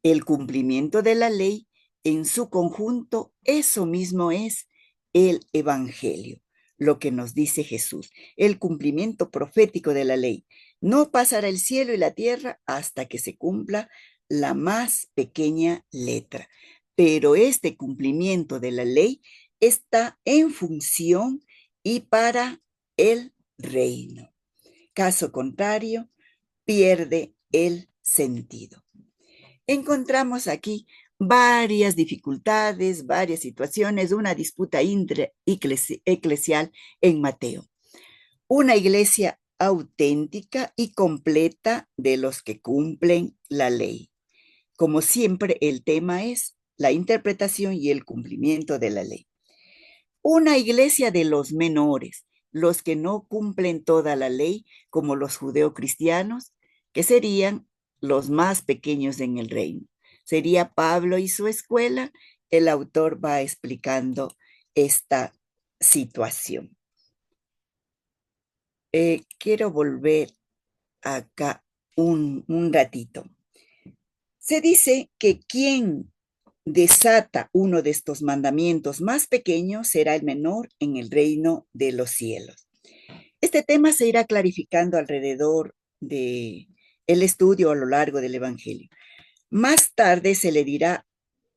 El cumplimiento de la ley en su conjunto, eso mismo es el Evangelio, lo que nos dice Jesús, el cumplimiento profético de la ley. No pasará el cielo y la tierra hasta que se cumpla la más pequeña letra. Pero este cumplimiento de la ley está en función y para el reino. Caso contrario, pierde el sentido. Encontramos aquí varias dificultades, varias situaciones, una disputa eclesial en Mateo. Una iglesia auténtica y completa de los que cumplen la ley. Como siempre, el tema es la interpretación y el cumplimiento de la ley. Una iglesia de los menores, los que no cumplen toda la ley, como los judeocristianos, que serían los más pequeños en el reino. Sería Pablo y su escuela. El autor va explicando esta situación. Quiero volver acá un ratito. Se dice que quien desata uno de estos mandamientos más pequeños será el menor en el reino de los cielos. Este tema se irá clarificando alrededor de el estudio a lo largo del Evangelio. Más tarde se le dirá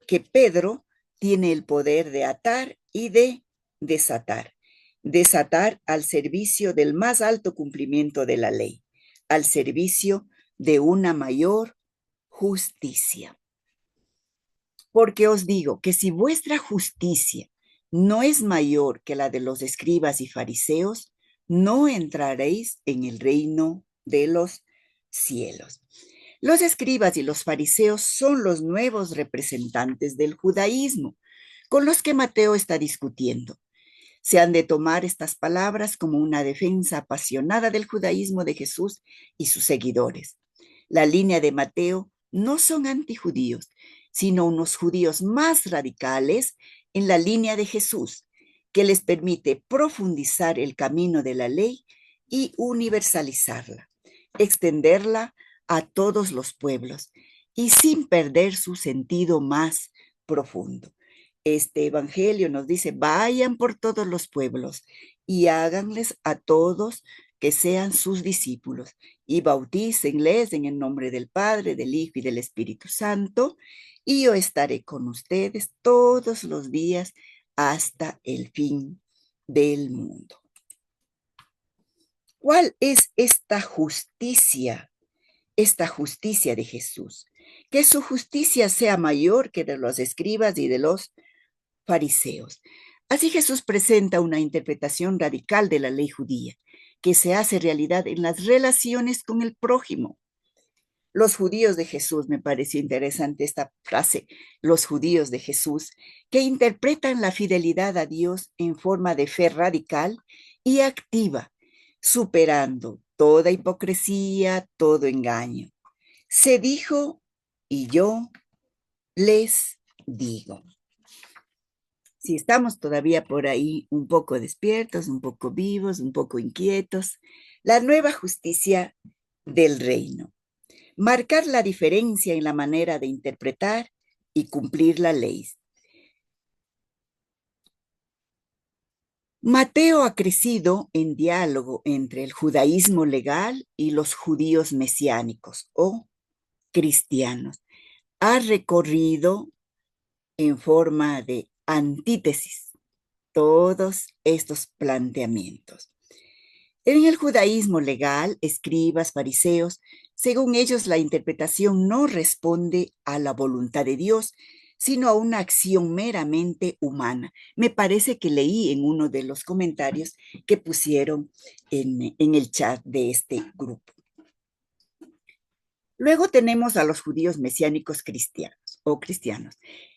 que Pedro tiene el poder de atar y de desatar. Desatar al servicio del más alto cumplimiento de la ley, al servicio de una mayor justicia. Porque os digo que si vuestra justicia no es mayor que la de los escribas y fariseos, no entraréis en el reino de los cielos. Los escribas y los fariseos son los nuevos representantes del judaísmo, con los que Mateo está discutiendo. Se han de tomar estas palabras como una defensa apasionada del judaísmo de Jesús y sus seguidores. La línea de Mateo no son antijudíos, sino unos judíos más radicales en la línea de Jesús, que les permite profundizar el camino de la ley y universalizarla, extenderla a todos los pueblos y sin perder su sentido más profundo. Este evangelio nos dice, vayan por todos los pueblos y háganles a todos que sean sus discípulos y bautícenles en el nombre del Padre, del Hijo y del Espíritu Santo, y yo estaré con ustedes todos los días hasta el fin del mundo. ¿Cuál es esta justicia? Esta justicia de Jesús. Que su justicia sea mayor que de los escribas y de los fariseos. Así Jesús presenta una interpretación radical de la ley judía, que se hace realidad en las relaciones con el prójimo. Los judíos de Jesús, me pareció interesante esta frase, los judíos de Jesús, que interpretan la fidelidad a Dios en forma de fe radical y activa, superando toda hipocresía, todo engaño. Se dijo y yo les digo. Si estamos todavía por ahí un poco despiertos, un poco vivos, un poco inquietos, la nueva justicia del reino. Marcar la diferencia en la manera de interpretar y cumplir la ley. Mateo ha crecido en diálogo entre el judaísmo legal y los judíos mesiánicos o cristianos. Ha recorrido en forma de antítesis todos estos planteamientos. En el judaísmo legal, escribas, fariseos, según ellos la interpretación no responde a la voluntad de Dios, sino a una acción meramente humana. Me parece que leí en uno de los comentarios que pusieron en el chat de este grupo. Luego tenemos a los judíos mesiánicos cristianos o cristianos,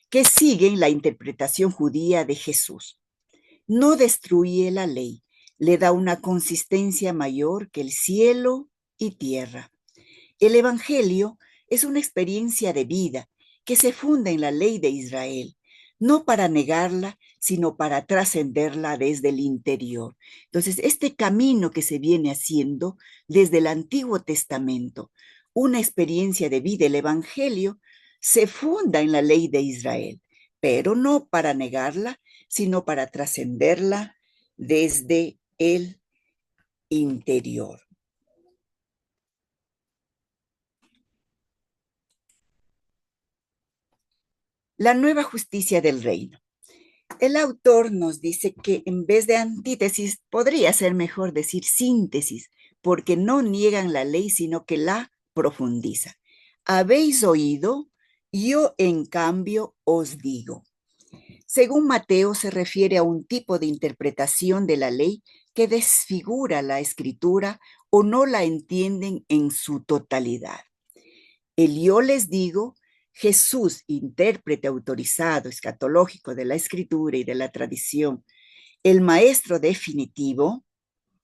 que siguen la interpretación judía de Jesús. No destruye la ley, le da una consistencia mayor que el cielo y tierra. El Evangelio es una experiencia de vida que se funda en la ley de Israel, no para negarla, sino para trascenderla desde el interior. Entonces, este camino que se viene haciendo desde el Antiguo Testamento, una experiencia de vida, el Evangelio, se funda en la ley de Israel, pero no para negarla, sino para trascenderla desde el interior. La nueva justicia del reino. El autor nos dice que en vez de antítesis podría ser mejor decir síntesis, porque no niegan la ley, sino que la profundiza. Habéis oído, yo en cambio os digo. Según Mateo, se refiere a un tipo de interpretación de la ley que desfigura la escritura o no la entienden en su totalidad. El yo les digo, Jesús, intérprete autorizado, escatológico de la escritura y de la tradición, el maestro definitivo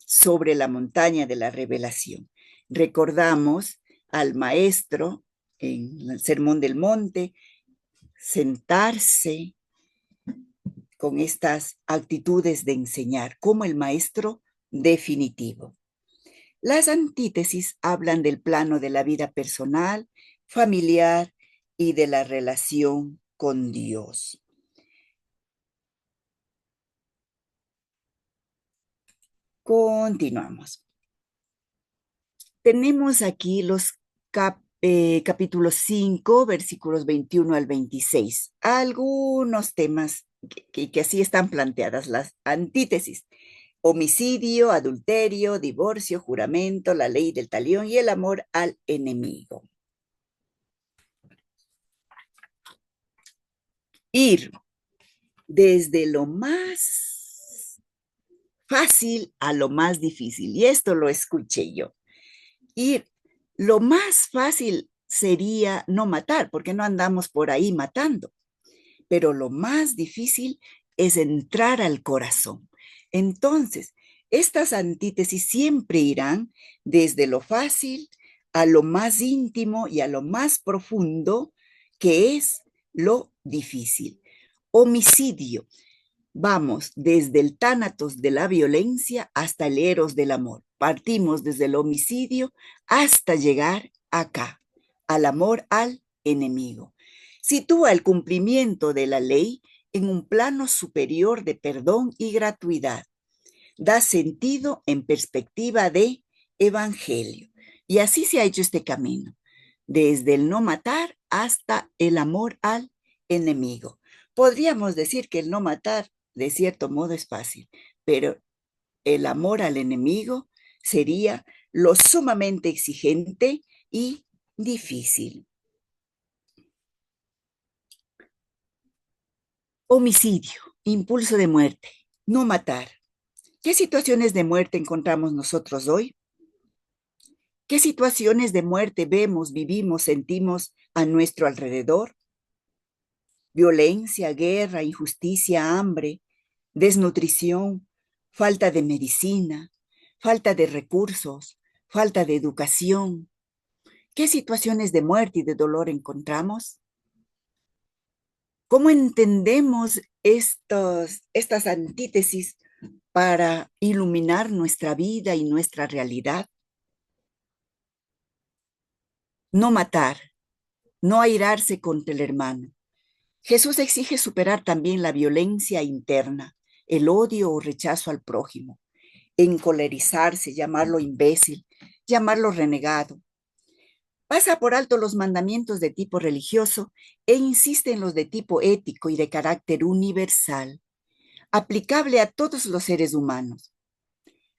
sobre la montaña de la revelación. Recordamos al maestro en el Sermón del Monte sentarse con estas actitudes de enseñar como el maestro definitivo. Las antítesis hablan del plano de la vida personal, familiar y de la relación con Dios. Continuamos. Tenemos aquí los capítulos 5, versículos 21 al 26. Algunos temas que así están planteadas las antítesis. Homicidio, adulterio, divorcio, juramento, la ley del talión y el amor al enemigo. Ir desde lo más fácil a lo más difícil. Y esto lo escuché yo. Ir, lo más fácil sería no matar, porque no andamos por ahí matando. Pero lo más difícil es entrar al corazón. Entonces, estas antítesis siempre irán desde lo fácil a lo más íntimo y a lo más profundo, que es lo difícil. Homicidio. Vamos desde el tánatos de la violencia hasta el eros del amor. Partimos desde el homicidio hasta llegar acá, al amor al enemigo. Sitúa el cumplimiento de la ley en un plano superior de perdón y gratuidad. Da sentido en perspectiva de evangelio. Y así se ha hecho este camino, desde el no matar hasta el amor al enemigo. Podríamos decir que el no matar, de cierto modo, es fácil, pero el amor al enemigo sería lo sumamente exigente y difícil. Homicidio, impulso de muerte, no matar. ¿Qué situaciones de muerte encontramos nosotros hoy? ¿Qué situaciones de muerte vemos, vivimos, sentimos a nuestro alrededor? Violencia, guerra, injusticia, hambre, desnutrición, falta de medicina, falta de recursos, falta de educación. ¿Qué situaciones de muerte y de dolor encontramos? ¿Cómo entendemos estas antítesis para iluminar nuestra vida y nuestra realidad? No matar, no airarse contra el hermano. Jesús exige superar también la violencia interna, el odio o rechazo al prójimo, encolerizarse, llamarlo imbécil, llamarlo renegado. Pasa por alto los mandamientos de tipo religioso e insiste en los de tipo ético y de carácter universal, aplicable a todos los seres humanos.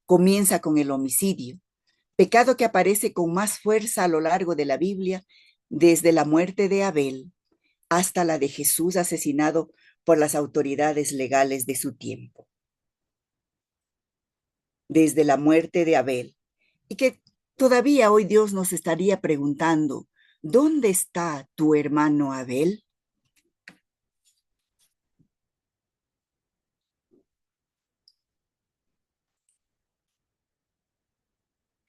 Comienza con el homicidio, pecado que aparece con más fuerza a lo largo de la Biblia, desde la muerte de Abel hasta la de Jesús asesinado por las autoridades legales de su tiempo. Desde la muerte de Abel. Y que todavía hoy Dios nos estaría preguntando, ¿dónde está tu hermano Abel?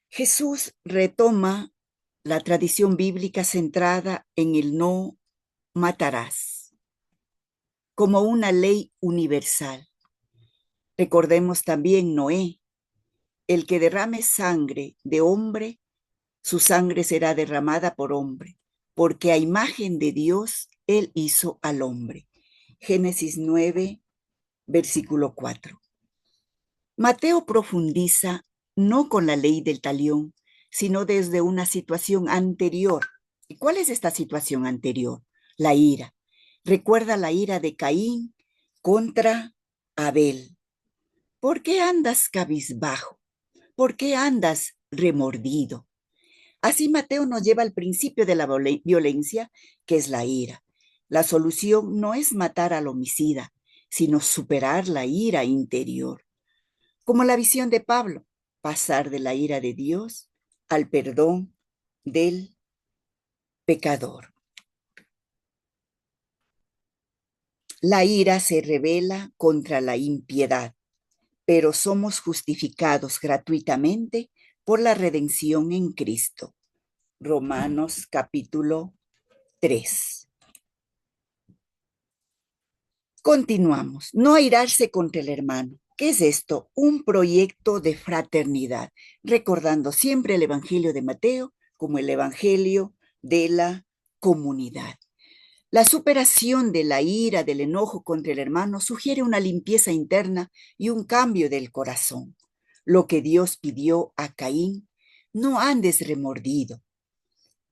Jesús retoma la tradición bíblica centrada en el no matarás. como una ley universal. Recordemos también Noé, el que derrame sangre de hombre, su sangre será derramada por hombre, porque a imagen de Dios él hizo al hombre. Génesis 9, versículo 4. Mateo profundiza no con la ley del talión, sino desde una situación anterior. ¿Y cuál es esta situación anterior? La ira. Recuerda la ira de Caín contra Abel. ¿Por qué andas cabizbajo? ¿Por qué andas remordido? Así Mateo nos lleva al principio de la violencia, que es la ira. La solución no es matar al homicida, sino superar la ira interior. Como la visión de Pablo, pasar de la ira de Dios al perdón del pecador. La ira se revela contra la impiedad, pero somos justificados gratuitamente por la redención en Cristo. Romanos capítulo 3. Continuamos. No airarse contra el hermano. ¿Qué es esto? Un proyecto de fraternidad, recordando siempre el Evangelio de Mateo como el Evangelio de la comunidad. La superación de la ira, del enojo contra el hermano sugiere una limpieza interna y un cambio del corazón. Lo que Dios pidió a Caín, no andes remordido.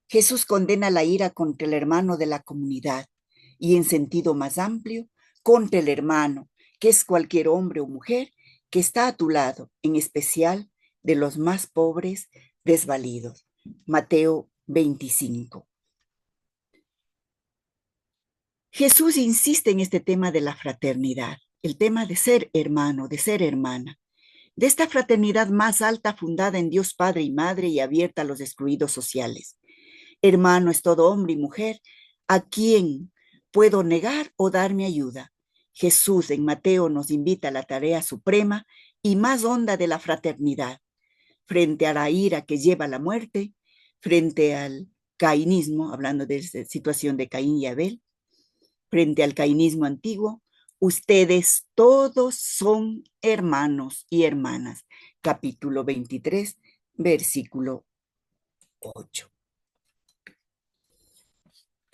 Jesús condena la ira contra el hermano de la comunidad y en sentido más amplio, contra el hermano, que es cualquier hombre o mujer que está a tu lado, en especial de los más pobres, desvalidos. Mateo 25. Jesús insiste en este tema de la fraternidad, el tema de ser hermano, de ser hermana, de esta fraternidad más alta fundada en Dios Padre y Madre y abierta a los excluidos sociales. Hermano es todo hombre y mujer a quien puedo negar o dar mi ayuda. Jesús en Mateo nos invita a la tarea suprema y más honda de la fraternidad, frente a la ira que lleva a la muerte, frente al cainismo, hablando de esta situación de Caín y Abel, frente al cainismo antiguo, ustedes todos son hermanos y hermanas. Capítulo 23, versículo 8.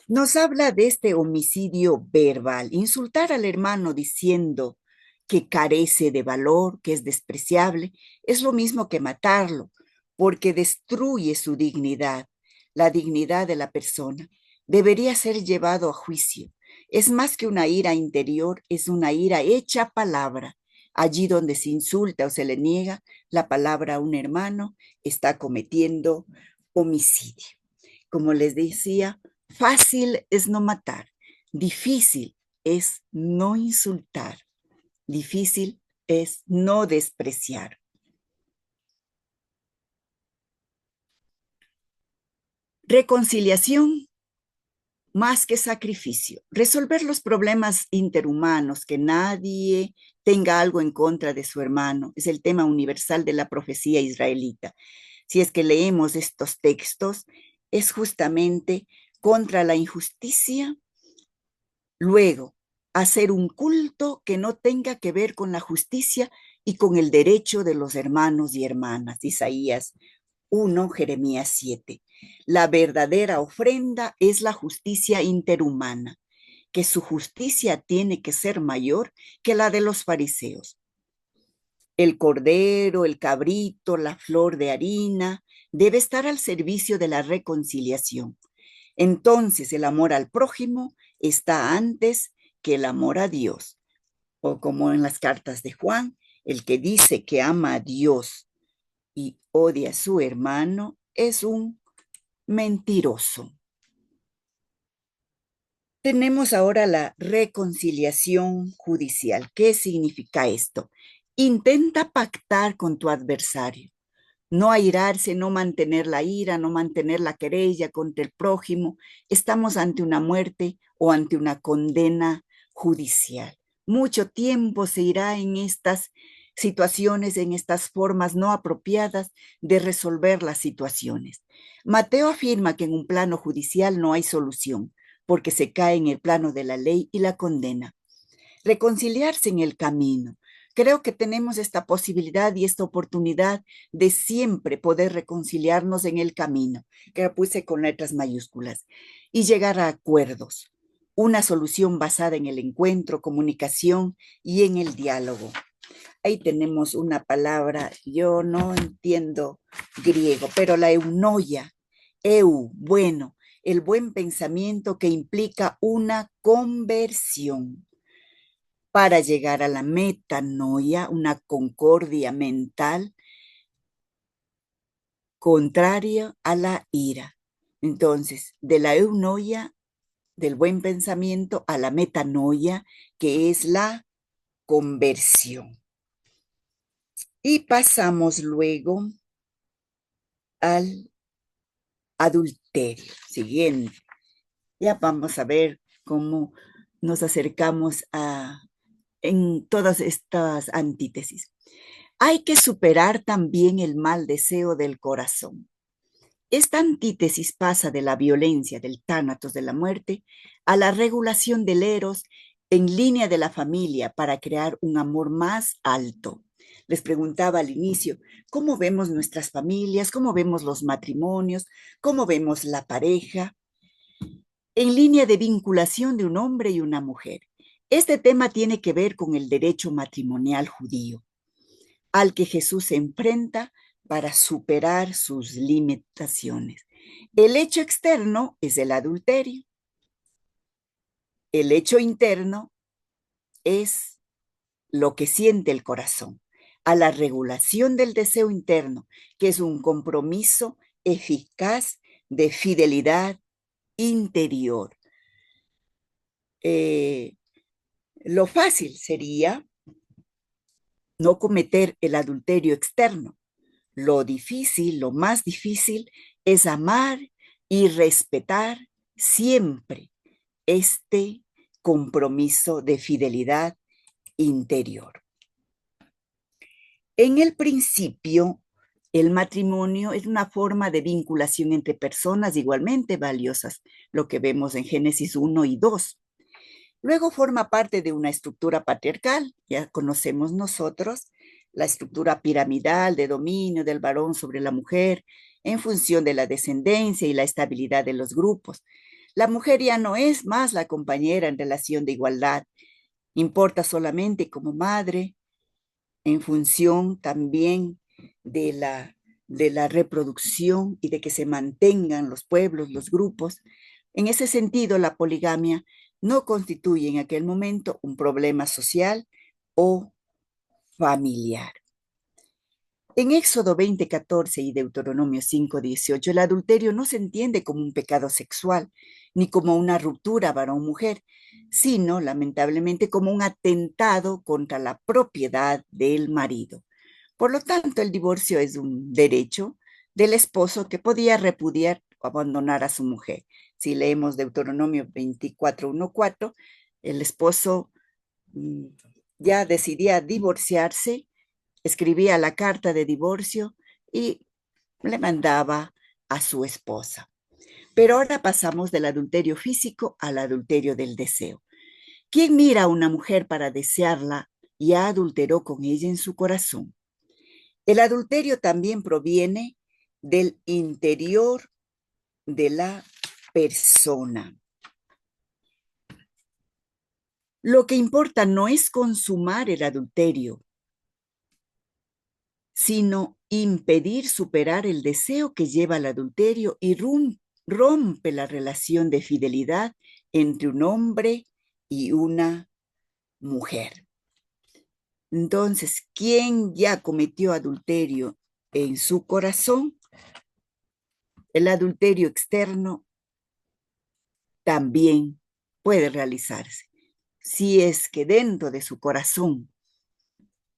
Nos habla de este homicidio verbal, insultar al hermano diciendo que carece de valor, que es despreciable, es lo mismo que matarlo, porque destruye su dignidad, la dignidad de la persona. Debería ser llevado a juicio. Es más que una ira interior, es una ira hecha palabra. Allí donde se insulta o se le niega la palabra a un hermano, está cometiendo homicidio. Como les decía, fácil es no matar, difícil es no insultar, difícil es no despreciar. Reconciliación más que sacrificio. Resolver los problemas interhumanos, que nadie tenga algo en contra de su hermano, es el tema universal de la profecía israelita. Si es que leemos estos textos, es justamente contra la injusticia. Luego, hacer un culto que no tenga que ver con la justicia y con el derecho de los hermanos y hermanas. Isaías 1, Jeremías 7. La verdadera ofrenda es la justicia interhumana, que su justicia tiene que ser mayor que la de los fariseos. El cordero, el cabrito, la flor de harina, debe estar al servicio de la reconciliación. Entonces el amor al prójimo está antes que el amor a Dios. O como en las cartas de Juan, el que dice que ama a Dios y odia a su hermano es un mentiroso. Tenemos ahora la reconciliación judicial. ¿Qué significa esto? Intenta pactar con tu adversario. No airarse, no mantener la ira, no mantener la querella contra el prójimo. Estamos ante una muerte o ante una condena judicial. Mucho tiempo se irá en estas situaciones, en estas formas no apropiadas de resolver las situaciones. Mateo afirma que en un plano judicial no hay solución, porque se cae en el plano de la ley y la condena. reconciliarse en el camino. Creo que tenemos esta posibilidad y esta oportunidad de siempre poder reconciliarnos en el camino, que la puse con letras mayúsculas, y llegar a acuerdos. Una solución basada en el encuentro, comunicación y en el diálogo. Ahí tenemos una palabra, yo no entiendo griego, pero la eunoia, bueno, el buen pensamiento que implica una conversión para llegar a la metanoia, una concordia mental contraria a la ira. Entonces, de la eunoia, del buen pensamiento, a la metanoia, que es la conversión. Y pasamos luego al adulterio. Siguiente. Ya vamos a ver cómo nos acercamos en todas estas antítesis. Hay que superar también el mal deseo del corazón. Esta antítesis pasa de la violencia, del tánatos de la muerte, a la regulación del eros en línea de la familia para crear un amor más alto. Les preguntaba al inicio, ¿cómo vemos nuestras familias? ¿Cómo vemos los matrimonios? ¿Cómo vemos la pareja? En línea de vinculación de un hombre y una mujer. Este tema tiene que ver con el derecho matrimonial judío, al que Jesús se enfrenta para superar sus limitaciones. El hecho externo es el adulterio. El hecho interno es lo que siente el corazón. A la regulación del deseo interno, que es un compromiso eficaz de fidelidad interior. Lo fácil sería no cometer el adulterio externo. Lo difícil, lo más difícil, es amar y respetar siempre este compromiso de fidelidad interior. En el principio, el matrimonio es una forma de vinculación entre personas igualmente valiosas, lo que vemos en Génesis 1 y 2. Luego forma parte de una estructura patriarcal, ya conocemos nosotros, la estructura piramidal de dominio del varón sobre la mujer en función de la descendencia y la estabilidad de los grupos. La mujer ya no es más la compañera en relación de igualdad, importa solamente como madre, en función también de la reproducción y de que se mantengan los pueblos, los grupos. En ese sentido, la poligamia no constituye en aquel momento un problema social o familiar. En Éxodo 20:14 y Deuteronomio 5:18, el adulterio no se entiende como un pecado sexual, ni como una ruptura varón-mujer, sino, lamentablemente, como un atentado contra la propiedad del marido. Por lo tanto, el divorcio es un derecho del esposo que podía repudiar o abandonar a su mujer. Si leemos Deuteronomio 24:1-4, el esposo ya decidía divorciarse, escribía la carta de divorcio y le mandaba a su esposa. Pero ahora pasamos del adulterio físico al adulterio del deseo. ¿Quién mira a una mujer para desearla y adulteró con ella en su corazón? El adulterio también proviene del interior de la persona. Lo que importa no es consumar el adulterio, sino impedir superar el deseo que lleva al adulterio y rompe la relación de fidelidad entre un hombre y una mujer. Entonces, ¿quién ya cometió adulterio en su corazón? El adulterio externo también puede realizarse. Si es que dentro de su corazón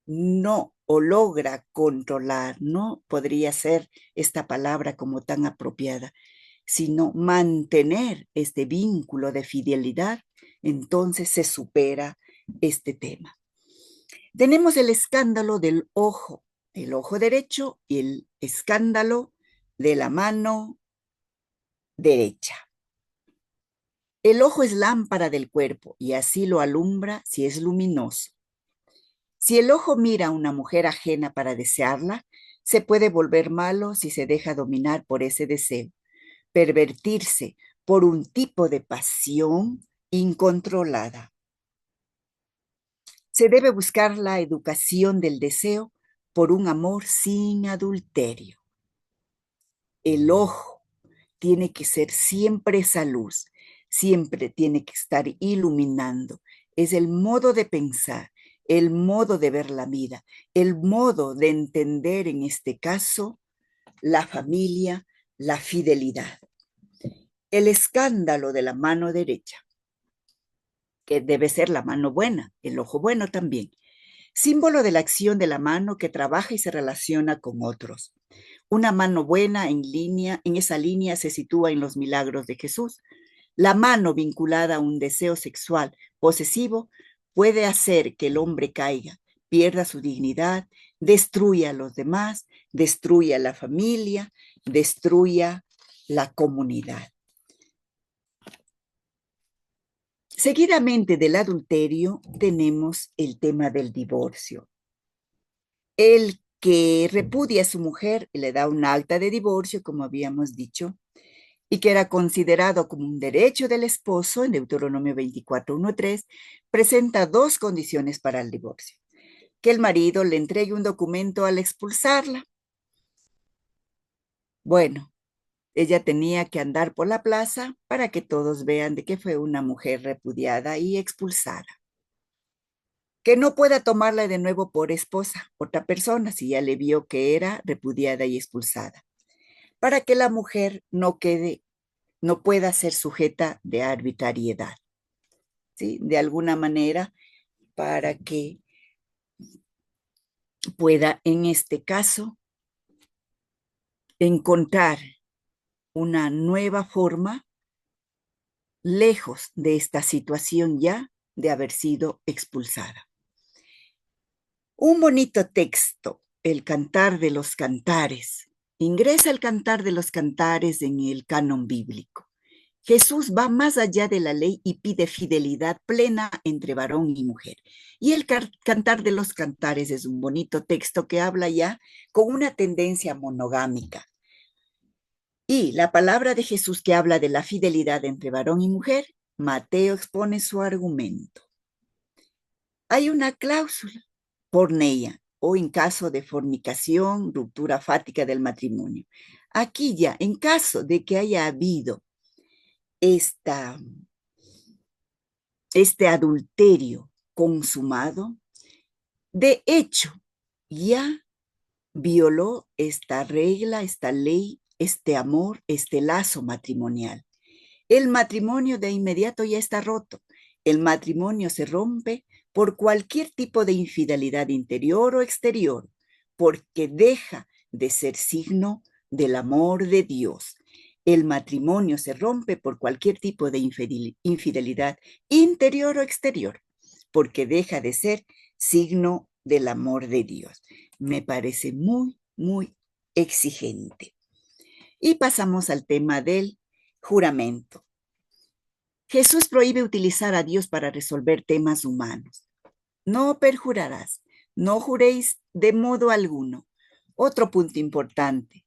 no o logra controlar, no podría ser esta palabra como tan apropiada, sino mantener este vínculo de fidelidad, entonces se supera este tema. Tenemos el escándalo del ojo, el ojo derecho y el escándalo de la mano derecha. El ojo es lámpara del cuerpo y así lo alumbra si es luminoso. Si el ojo mira a una mujer ajena para desearla, se puede volver malo si se deja dominar por ese deseo, pervertirse por un tipo de pasión incontrolada. Se debe buscar la educación del deseo por un amor sin adulterio. El ojo tiene que ser siempre esa luz, siempre tiene que estar iluminando. Es el modo de pensar, el modo de ver la vida, el modo de entender en este caso la familia, la fidelidad. El escándalo de la mano derecha, que debe ser la mano buena, el ojo bueno también. Símbolo de la acción de la mano que trabaja y se relaciona con otros. Una mano buena en esa línea se sitúa en los milagros de Jesús. La mano vinculada a un deseo sexual posesivo puede hacer que el hombre caiga, pierda su dignidad, destruya a los demás, destruya la familia, destruya la comunidad. Seguidamente del adulterio tenemos el tema del divorcio. El que repudia a su mujer y le da un acta de divorcio, como habíamos dicho, y que era considerado como un derecho del esposo en Deuteronomio 24:1-3, presenta dos condiciones para el divorcio: que el marido le entregue un documento al expulsarla. Bueno, ella tenía que andar por la plaza para que todos vean de que fue una mujer repudiada y expulsada. Que no pueda tomarla de nuevo por esposa, otra persona, si ya le vio que era repudiada y expulsada, para que la mujer no pueda ser sujeta de arbitrariedad, ¿sí? De alguna manera, para que pueda, en este caso, encontrar una nueva forma lejos de esta situación ya de haber sido expulsada. Un bonito texto, el Cantar de los Cantares. Ingresa el Cantar de los Cantares en el canon bíblico. Jesús va más allá de la ley y pide fidelidad plena entre varón y mujer. Y el Cantar de los Cantares es un bonito texto que habla ya con una tendencia monogámica. Y la palabra de Jesús que habla de la fidelidad entre varón y mujer, Mateo expone su argumento. Hay una cláusula porneia o en caso de fornicación, ruptura fática del matrimonio. Aquí ya, en caso de que haya habido este adulterio consumado, de hecho, ya violó esta regla, esta ley, este amor, este lazo matrimonial. El matrimonio de inmediato ya está roto. El matrimonio se rompe por cualquier tipo de infidelidad interior o exterior, porque deja de ser signo del amor de Dios. El matrimonio se rompe por cualquier tipo de infidelidad interior o exterior, porque deja de ser signo del amor de Dios. Me parece muy, muy exigente. Y pasamos al tema del juramento. Jesús prohíbe utilizar a Dios para resolver temas humanos. No perjurarás, no juréis de modo alguno. Otro punto importante,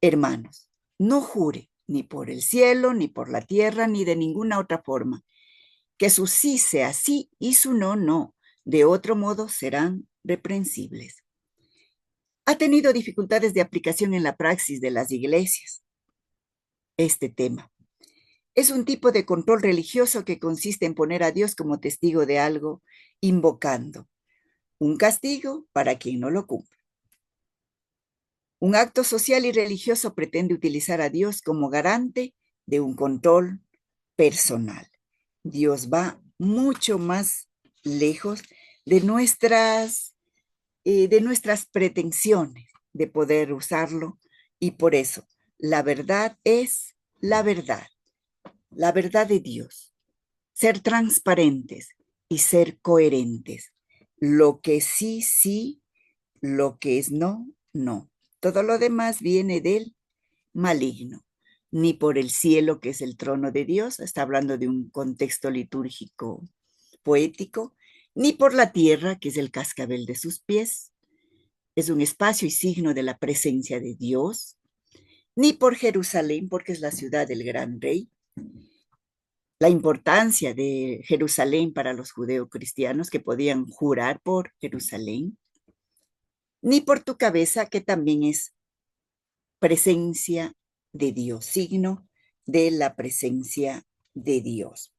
hermanos, no jure ni por el cielo, ni por la tierra, ni de ninguna otra forma. Que su sí sea sí y su no, no. De otro modo serán reprensibles. Ha tenido dificultades de aplicación en la praxis de las iglesias este tema. Es un tipo de control religioso que consiste en poner a Dios como testigo de algo, invocando un castigo para quien no lo cumpla. Un acto social y religioso pretende utilizar a Dios como garante de un control personal. Dios va mucho más lejos de nuestras pretensiones de poder usarlo, y por eso la verdad es la verdad de Dios. Ser transparentes y ser coherentes. Lo que sí, sí, lo que es no, no. Todo lo demás viene del maligno. ni por el cielo, que es el trono de Dios, está hablando de un contexto litúrgico poético, ni por la tierra, que es el cascabel de sus pies, es un espacio y signo de la presencia de Dios, ni por Jerusalén, porque es la ciudad del gran rey. La importancia de Jerusalén para los judeocristianos que podían jurar por Jerusalén, ni por tu cabeza, que también es presencia de Dios, signo de la presencia de Dios.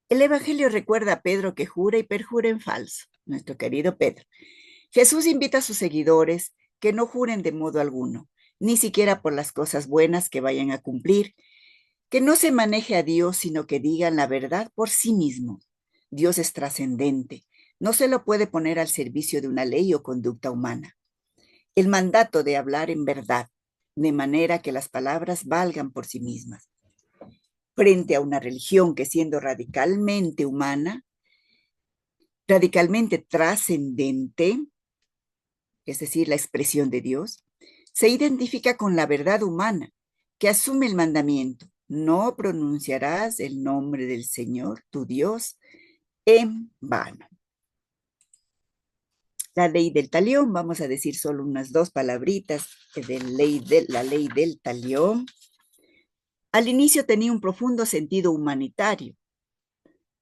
El Evangelio recuerda a Pedro que jura y perjura en falso, nuestro querido Pedro. Jesús invita a sus seguidores que no juren de modo alguno, ni siquiera por las cosas buenas que vayan a cumplir, que no se maneje a Dios, sino que digan la verdad por sí mismos. Dios es trascendente, no se lo puede poner al servicio de una ley o conducta humana. El mandato de hablar en verdad, de manera que las palabras valgan por sí mismas. Frente a una religión que, siendo radicalmente humana, radicalmente trascendente, es decir, la expresión de Dios, se identifica con la verdad humana, que asume el mandamiento: no pronunciarás el nombre del Señor, tu Dios, en vano. La ley del talión, vamos a decir solo unas 2 palabritas de la ley del talión. Al inicio tenía un profundo sentido humanitario.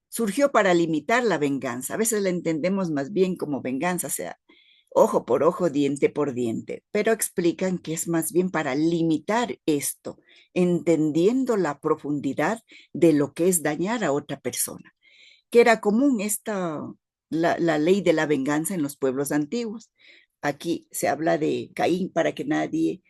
Surgió para limitar la venganza. A veces la entendemos más bien como venganza, o sea, ojo por ojo, diente por diente, pero explican que es más bien para limitar esto, entendiendo la profundidad de lo que es dañar a otra persona, que era común la ley de la venganza en los pueblos antiguos. Aquí se habla de Caín para que nadie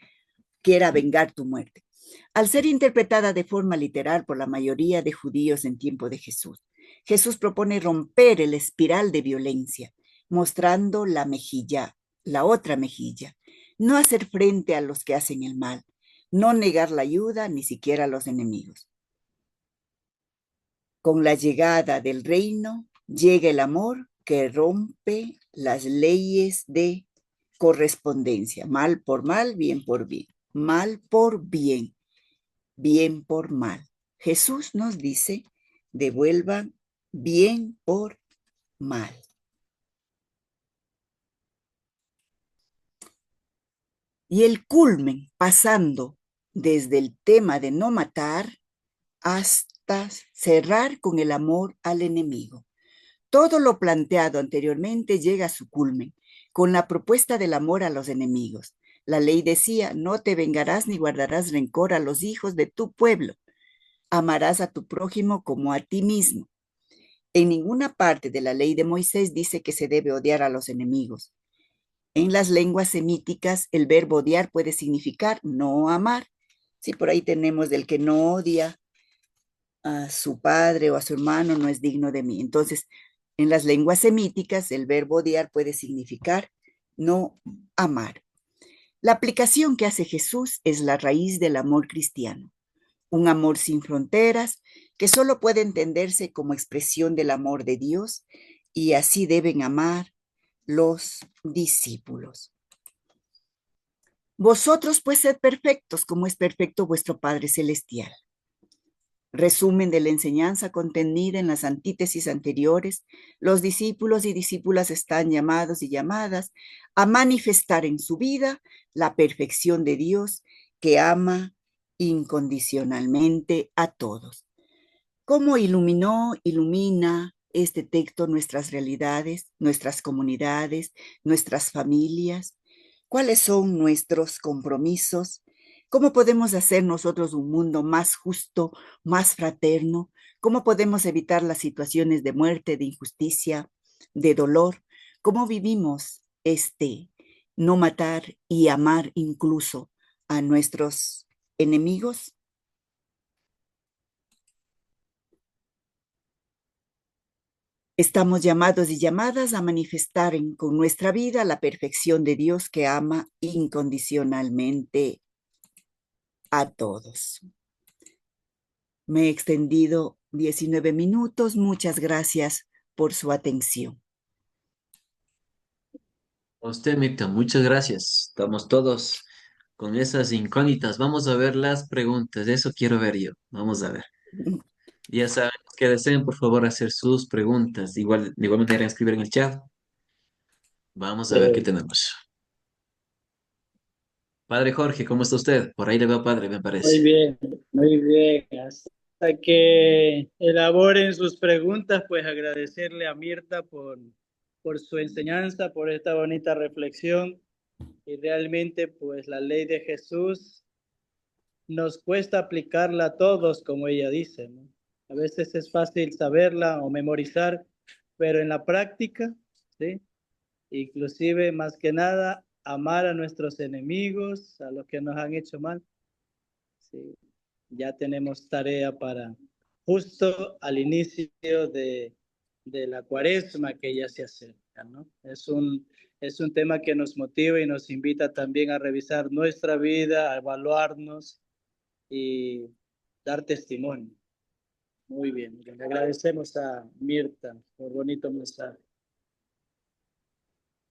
quiera vengar tu muerte. Al ser interpretada de forma literal por la mayoría de judíos en tiempo de Jesús, Jesús propone romper el espiral de violencia, mostrando la mejilla, la otra mejilla, no hacer frente a los que hacen el mal, no negar la ayuda ni siquiera a los enemigos. Con la llegada del reino llega el amor que rompe las leyes de correspondencia, mal por mal, bien por bien, mal por bien, bien por mal. Jesús nos dice: devuelvan bien por mal. Y el culmen, pasando desde el tema de no matar hasta cerrar con el amor al enemigo. Todo lo planteado anteriormente llega a su culmen con la propuesta del amor a los enemigos. La ley decía: no te vengarás ni guardarás rencor a los hijos de tu pueblo. Amarás a tu prójimo como a ti mismo. En ninguna parte de la ley de Moisés dice que se debe odiar a los enemigos. En las lenguas semíticas, el verbo odiar puede significar no amar. Sí, por ahí tenemos del que no odia a su padre o a su hermano no es digno de mí. Entonces, en las lenguas semíticas, el verbo odiar puede significar no amar. La aplicación que hace Jesús es la raíz del amor cristiano. Un amor sin fronteras que solo puede entenderse como expresión del amor de Dios, y así deben amar los discípulos. Vosotros pues sed perfectos como es perfecto vuestro Padre Celestial. Resumen de la enseñanza contenida en las antítesis anteriores, los discípulos y discípulas están llamados y llamadas a manifestar en su vida la perfección de Dios, que ama incondicionalmente a todos. ¿Cómo ilumina este texto nuestras realidades, nuestras comunidades, nuestras familias? ¿Cuáles son nuestros compromisos? ¿Cómo podemos hacer nosotros un mundo más justo, más fraterno? ¿Cómo podemos evitar las situaciones de muerte, de injusticia, de dolor? ¿Cómo vivimos no matar y amar incluso a nuestros enemigos? Estamos llamados y llamadas a manifestar con nuestra vida la perfección de Dios, que ama incondicionalmente a todos. Me he extendido 19 minutos. Muchas gracias por su atención. A usted, Mirta, muchas gracias. Estamos todos con esas incógnitas. Vamos a ver las preguntas. Eso quiero ver yo. Vamos a ver. Ya saben, que deseen, por favor, hacer sus preguntas. Igual, de igual manera, escribir en el chat. Vamos a ver qué Eh, tenemos. Padre Jorge, ¿cómo está usted? Por ahí le veo padre, me parece. Muy bien, muy bien. Hasta que elaboren sus preguntas, pues agradecerle a Mirta por su enseñanza, por esta bonita reflexión. Y realmente, pues la ley de Jesús nos cuesta aplicarla a todos, como ella dice, ¿no? A veces es fácil saberla o memorizar, pero en la práctica, ¿sí? Inclusive, más que nada, amar a nuestros enemigos, a los que nos han hecho mal. Sí, ya tenemos tarea para justo al inicio de la cuaresma que ya se acerca, ¿no? Es un tema que nos motiva y nos invita también a revisar nuestra vida, a evaluarnos y dar testimonio. Muy bien, le agradecemos a Mirta por bonito mensaje.